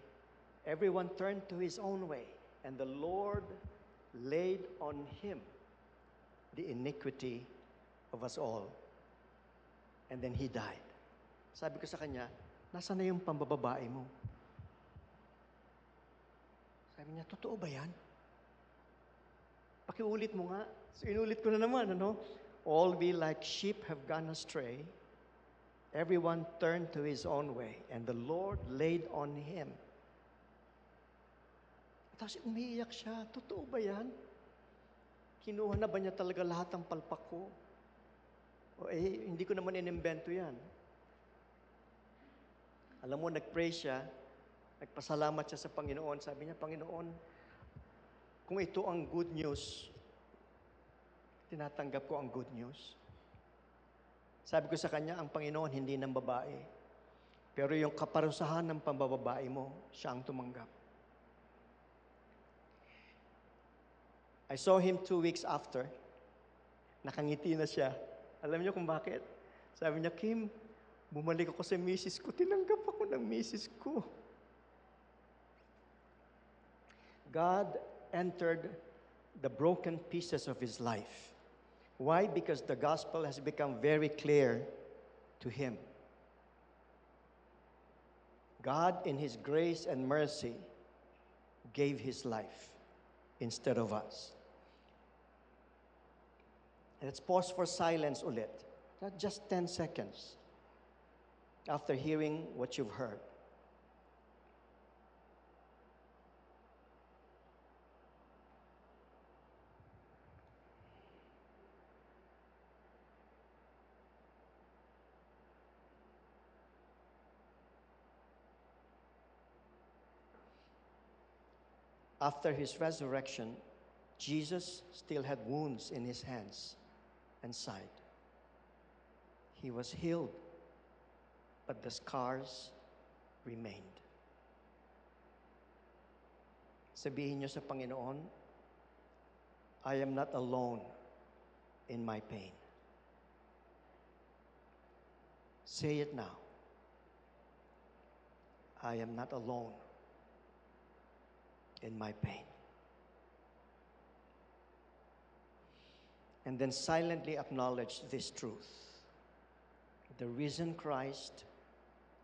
Everyone turned to his own way, and the Lord laid on Him the iniquity of us all. And then He died. Sabi ko sa kanya, nasaan na yung pambababae mo? Sabi niya, totoo ba yan? Pakiulit mo nga. So, inulit ko na naman, ano? All we like sheep have gone astray. Everyone turned to his own way, and the Lord laid on Him. Tapos umiiyak siya, totoo ba yan? Kinuha na ba niya talaga lahat ng palpak ko? O hindi ko naman inimbento yan. Alam mo, nag-pray siya, nagpasalamat siya sa Panginoon. Sabi niya, Panginoon, kung ito ang good news, tinatanggap ko ang good news. Sabi ko sa kanya, ang Panginoon hindi ng babae. Pero yung kaparusahan ng pambababae mo, siya ang tumanggap. I saw him 2 weeks after. Nakangiti na siya. Alam niyo kung bakit? Sabi niya, Kim, bumalik ako sa misis ko. Tinanggap ako ng misis ko. God entered the broken pieces of his life. Why? Because the gospel has become very clear to him. God, in his grace and mercy, gave his life instead of us. Let's pause for silence ulit. Not just 10 seconds after hearing what you've heard. After his resurrection, Jesus still had wounds in his hands and side. He was healed, but the scars remained. Sabihin niyo sa Panginoon, I am not alone in my pain. Say it now. I am not alone in my pain. And then silently acknowledge this truth. The risen Christ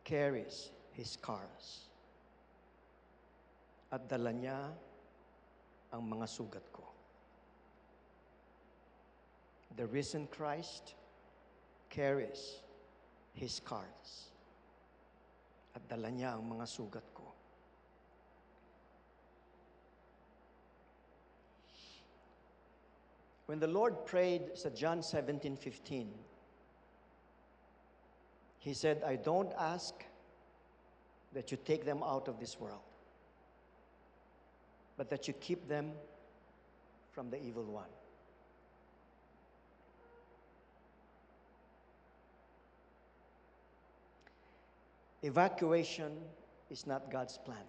carries his scars. At dala niya ang mga sugat ko. The risen Christ carries his scars. At dala niya ang mga sugat ko. When the Lord prayed sa John 17:15, he said, I don't ask that you take them out of this world, but that you keep them from the evil one. Evacuation is not God's plan.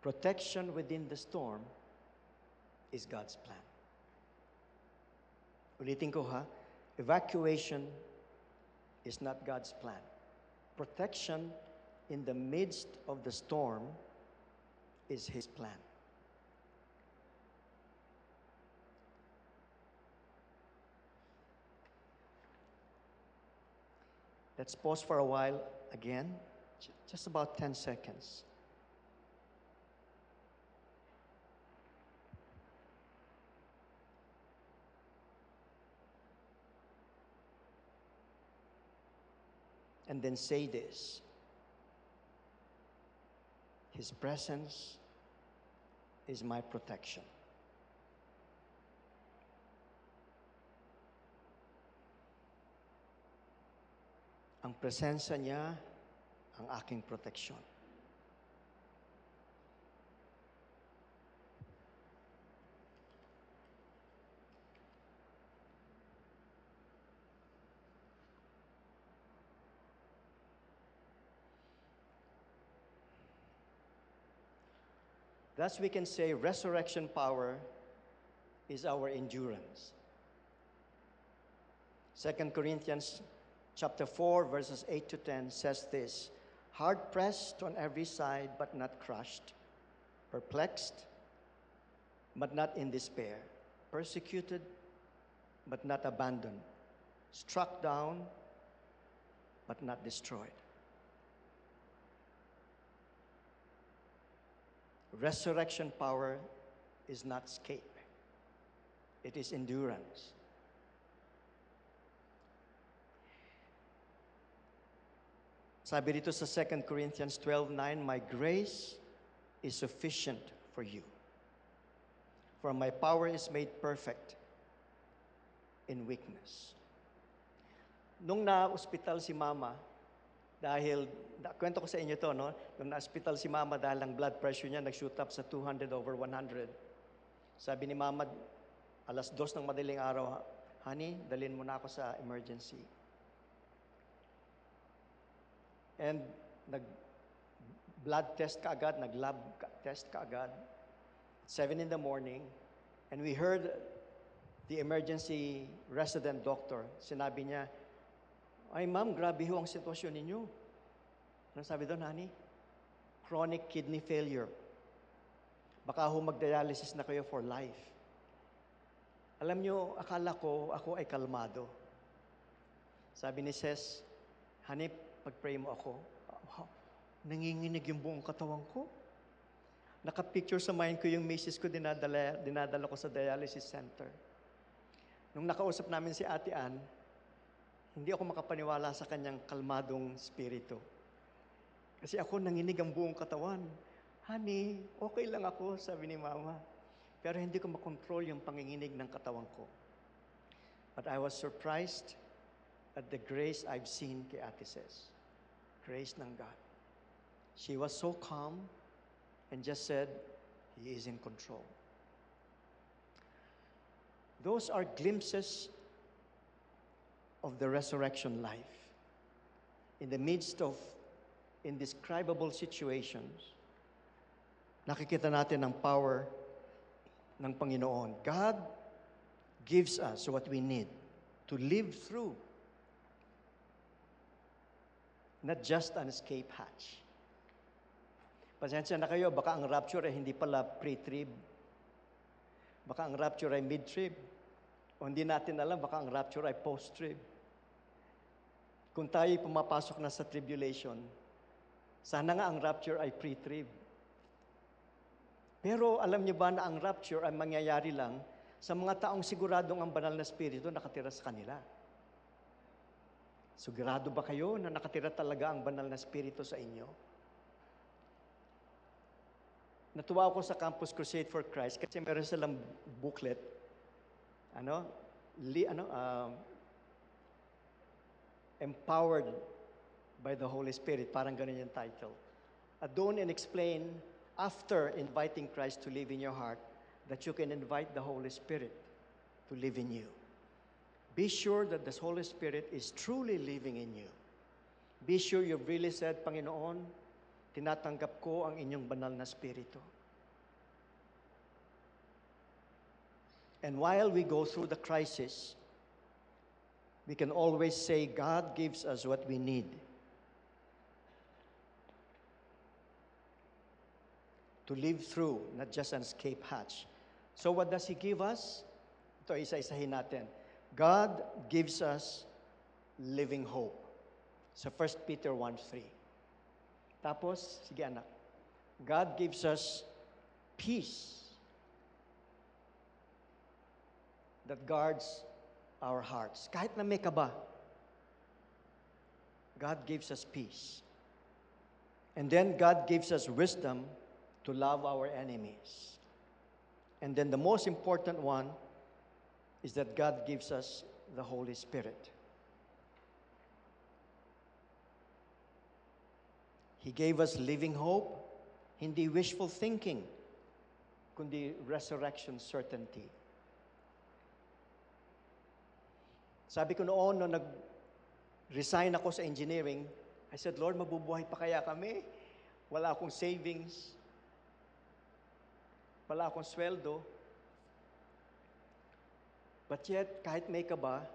Protection within the storm is God's plan. Ulitin ko ha, evacuation is not God's plan. Protection in the midst of the storm is his plan. Let's pause for a while again, just about 10 seconds. And then say this. His presence is my protection. Ang presensya niya ang aking proteksyon. Thus we can say resurrection power is our endurance. 2 Corinthians chapter 4 verses 8 to 10 says this, hard pressed on every side but not crushed, perplexed but not in despair, persecuted but not abandoned, struck down but not destroyed. Resurrection power is not escape. It is endurance. Sabi dito sa 2 Corinthians 12:9, my grace is sufficient for you. For my power is made perfect in weakness. Nung na-hospital si Mama, Dahil, kwento ko sa inyo to, no? Nung na-hospital si Mama dahil ang blood pressure niya nag-shoot up sa 200/100. Sabi ni Mama, alas 2 ng madaling araw, "Honey, dalhin mo na ako sa emergency." And nag-blood test ka agad, nag-lab test ka agad. 7 in the morning, and we heard the emergency resident doctor, sinabi niya, "Ay ma'am, grabe ho ang sitwasyon ninyo." Ano sabi doon, honey? Chronic kidney failure. Baka ho mag-dialysis na kayo for life. Alam nyo, akala ko ako ay kalmado. Sabi ni Ses, "Honey, pag-pray mo ako." Nanginginig yung buong katawan ko. Naka-picture sa mind ko yung misis ko, dinadala ko sa dialysis center. Nung nakausap namin si Ate Ann, hindi ako makapaniwala sa kanyang kalmadong spirito. Kasi ako nanginig ang buong katawan. "Honey, okay lang ako," sabi ni Mama. Pero hindi ko makontrol yung panginginig ng katawan ko. But I was surprised at the grace I've seen kay Ate Ses. Grace ng God. She was so calm and just said, "He is in control." Those are glimpses of the resurrection life. In the midst of indescribable situations, nakikita natin ang power ng Panginoon. God gives us what we need to live through, not just an escape hatch. Pasensya na kayo, baka ang rapture ay hindi pala pre-trib. Baka ang rapture ay mid-trib. O hindi natin alam, baka ang rapture ay post-trib. Kung tayo pumapasok na sa tribulation, sana nga ang rapture ay pre-trib. Pero alam niyo ba na ang rapture ay mangyayari lang sa mga taong siguradong ang banal na spirito nakatira sa kanila? Sigurado ba kayo na nakatira talaga ang banal na spirito sa inyo? Natuwa ako sa Campus Crusade for Christ kasi meron silang booklet, empowered by the Holy Spirit, parang ganun yung title. At doon explain, after inviting Christ to live in your heart, that you can invite the Holy Spirit to live in you. Be sure that the Holy Spirit is truly living in you. Be sure you've really said, "Panginoon, tinatanggap ko ang inyong banal na spirito." And while we go through the crisis, we can always say, God gives us what we need to live through, not just an escape hatch. So what does He give us? Ito, isa-isahin natin. God gives us living hope. Sa 1 Peter 1:3. Tapos, sige anak, God gives us peace that guards our hearts. Kahit na may kaba, God gives us peace. And then God gives us wisdom to love our enemies. And then the most important one is that God gives us the Holy Spirit. He gave us living hope, hindi wishful thinking, kundi resurrection certainty. Sabi ko noon, nung nag-resign ako sa engineering, I said, "Lord, mabubuhay pa kaya kami? Wala akong savings. Wala akong sweldo." But yet, kahit may kaba,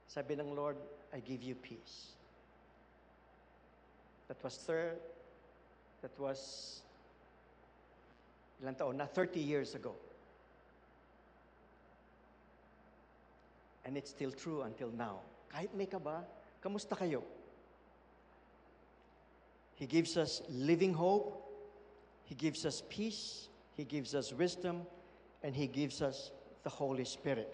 sabi ng Lord, "I give you peace." That was ilang taon na? 30 years ago. And it's still true until now. Kahit may kaba, kamusta kayo? He gives us living hope, He gives us peace, He gives us wisdom, and He gives us the Holy Spirit.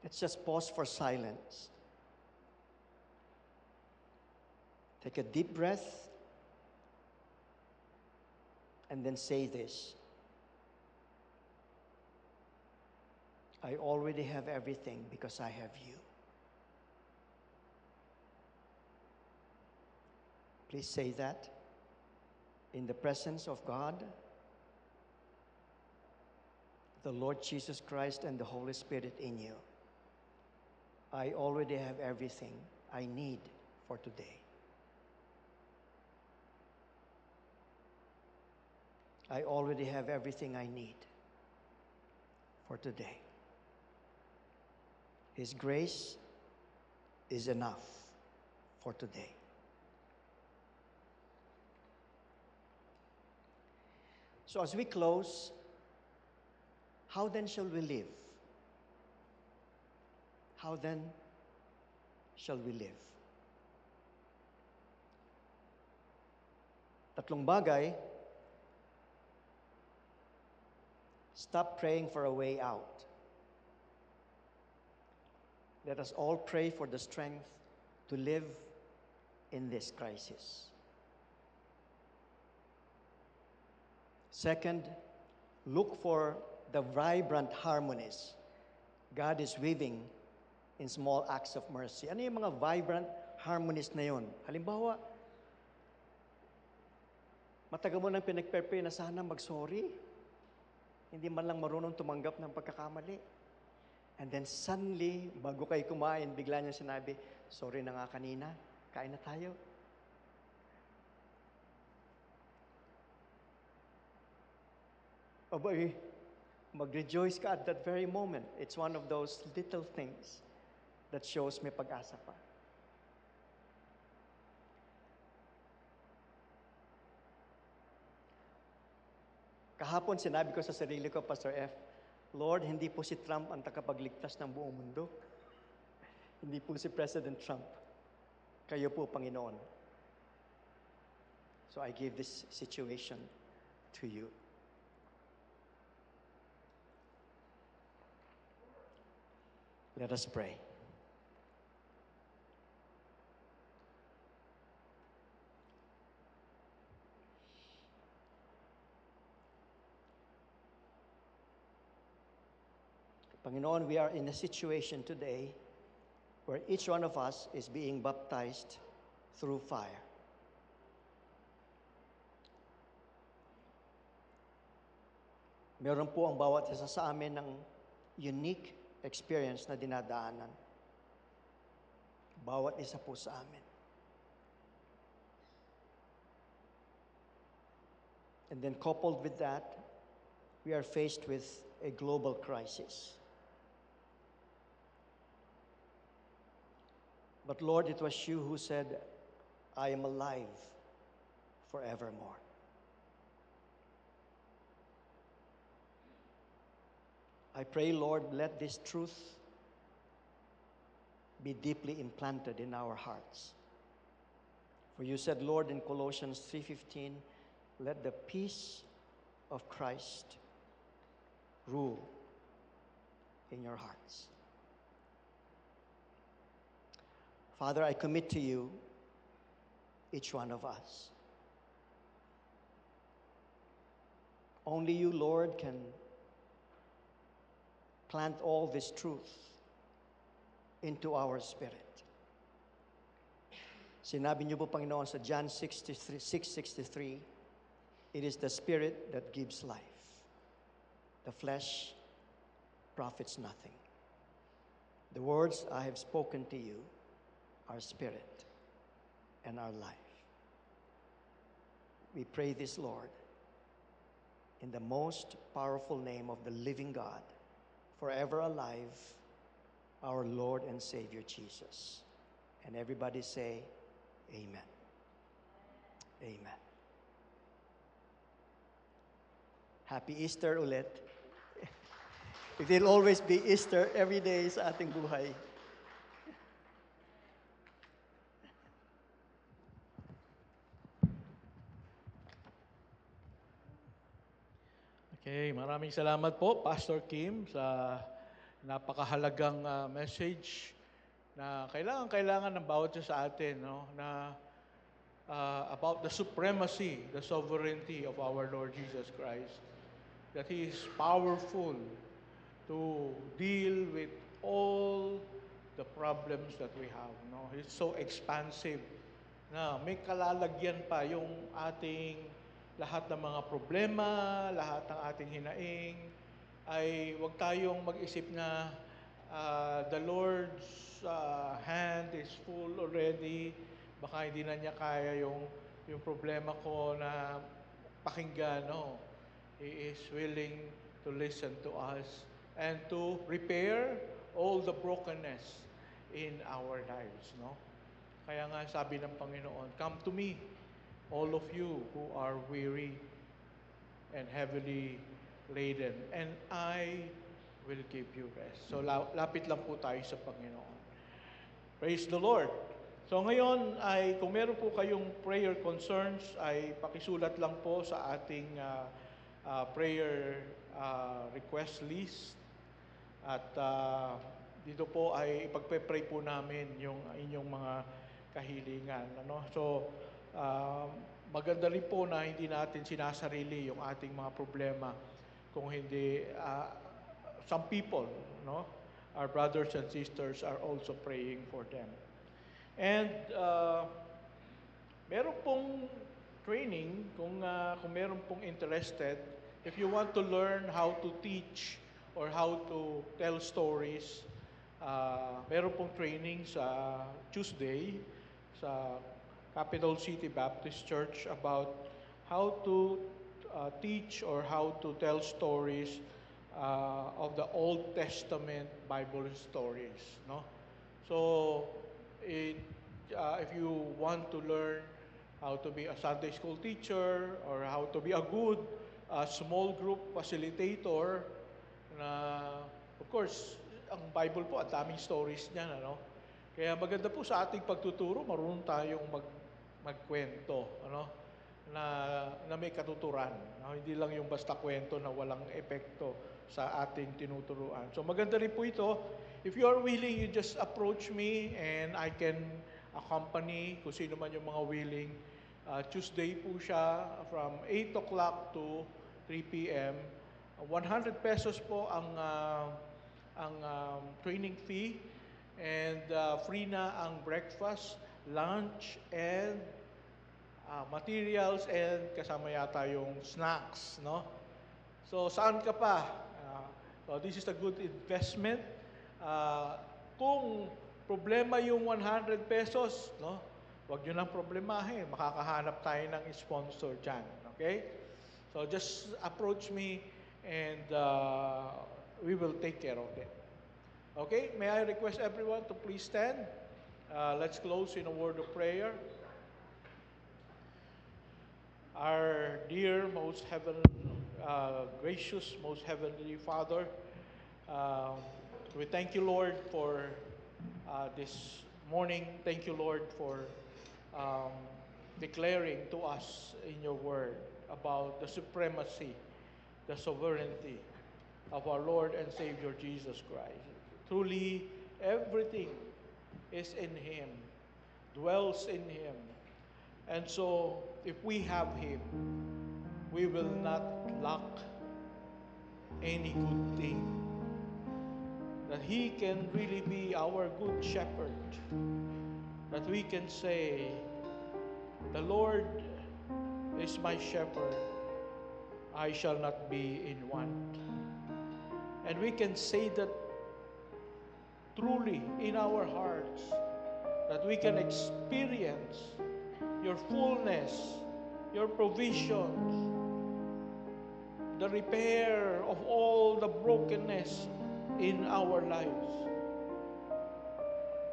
Let's just pause for silence. Take a deep breath and then say this. I already have everything because I have you. Please say that in the presence of God, the Lord Jesus Christ, and the Holy Spirit in you. I already have everything I need for today. I already have everything I need for today. His grace is enough for today. So as we close, how then shall we live? How then shall we live? Tatlong bagay. Stop praying for a way out. Let us all pray for the strength to live in this crisis. Second, look for the vibrant harmonies God is weaving in small acts of mercy. Ano yung mga vibrant harmonies na yun? Halimbawa, matagal mo nang pinag-prepare na sana mag-sorry. Hindi man lang marunong tumanggap ng pagkakamali. And then suddenly, bago kayo kumain, bigla niya sinabi, sorry na nga kanina, kain na tayo. Abay, mag-rejoice ka at that very moment. It's one of those little things that shows may pag-asa pa. Kahapon sinabi ko sa sarili ko, Pastor F, Lord, hindi po si Trump ang takapagligtas ng buong mundo. Hindi po si President Trump. Kayo po, Panginoon. So I give this situation to you. Let us pray. Panginoon, we are in a situation today where each one of us is being baptized through fire. Meron po ang bawat isa sa amin ng unique experience na dinadaanan. Bawat isa po sa amin. And then coupled with that, we are faced with a global crisis. But Lord, it was you who said, I am alive forevermore. I pray, Lord, let this truth be deeply implanted in our hearts. For you said, Lord, in Colossians 3:15, let the peace of Christ rule in your hearts. Father, I commit to you each one of us. Only you, Lord, can plant all this truth into our spirit. Sinabi niyo po, Panginoon, sa John 6:63, it is the Spirit that gives life. The flesh profits nothing. The words I have spoken to you are spirit and our life. We pray this, Lord, in the most powerful name of the living God, forever alive, our Lord and Savior Jesus. And everybody say, Amen. Amen. Happy Easter ulit. It will always be Easter every day sa ating buhay. Okay, maraming salamat po, Pastor Kim, sa napakahalagang message na kailangan ng bawat isa sa atin, no? Na about the supremacy, the sovereignty of our Lord Jesus Christ, that He is powerful to deal with all the problems that we have. No? It's so expansive na may kalalagyan pa yung ating lahat ng mga problema, lahat ng ating hinaing, ay huwag tayong mag-isip na the Lord's hand is full already. Baka hindi na niya kaya yung problema ko na pakinggan. No? He is willing to listen to us and to repair all the brokenness in our lives. No? Kaya nga sabi ng Panginoon, "Come to me, all of you who are weary and heavily laden, and I will give you rest." So lapit lang po tayo sa Panginoon. Praise the Lord. So ngayon ay kung meron po kayong prayer concerns ay pakisulat lang po sa ating prayer request list. At dito po ay ipagpe-pray po namin yung inyong mga kahilingan. Ano? So, maganda rin po na hindi natin sinasarili yung ating mga problema. Kung hindi, some people, no? Our brothers and sisters are also praying for them. And meron pong training, kung meron pong interested, if you want to learn how to teach or how to tell stories, meron pong training sa Tuesday sa Capital City Baptist Church about how to teach or how to tell stories of the Old Testament Bible stories. No? So, if you want to learn how to be a Sunday school teacher or how to be a good small group facilitator, na of course, ang Bible po, ang daming stories niyan, ano? Kaya maganda po sa ating pagtuturo, marunong tayong magkwento, ano? Na may katuturan. No? Hindi lang yung basta kwento na walang epekto sa ating tinuturuan. So maganda rin po ito. If you are willing, you just approach me and I can accompany kung sino man yung mga willing. Tuesday po siya from 8 o'clock to 3 p.m. 100 pesos po ang training fee, and free na ang breakfast, lunch, and materials, and kasama yata yung snacks, no? So, saan ka pa? So, this is a good investment. Kung problema yung 100 pesos, no? Huwag nyo nang problemahin. Makakahanap tayo ng sponsor dyan, okay? So, just approach me and we will take care of it. Okay, may I request everyone to please stand? Let's close in a word of prayer. Our dear, most gracious, most heavenly Father, we thank you, Lord, for this morning. Thank you, Lord, for declaring to us in your word about the supremacy, the sovereignty of our Lord and Savior Jesus Christ. Truly, everything is in Him, dwells in Him. And so, if we have Him, we will not lack any good thing. That He can really be our good shepherd. That we can say, the Lord is my shepherd, I shall not be in want. And we can say that truly in our hearts, that we can experience your fullness, your provisions, the repair of all the brokenness in our lives.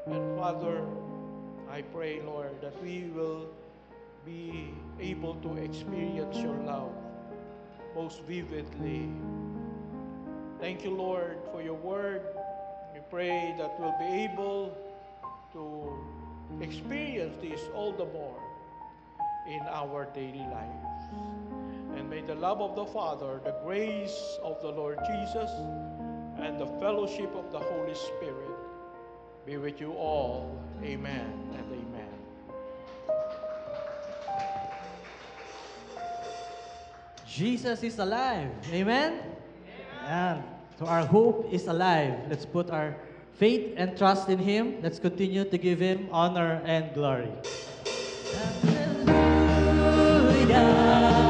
And Father, I pray, Lord, that we will be able to experience your love most vividly. Thank you, Lord, for your word. We pray that we'll be able to experience this all the more in our daily lives. And may the love of the Father, the grace of the Lord Jesus, and the fellowship of the Holy Spirit be with you all. Amen and amen. Jesus is alive. Amen? Amen. So our hope is alive. Let's put our faith and trust in Him. Let's continue to give Him honor and glory. Hallelujah.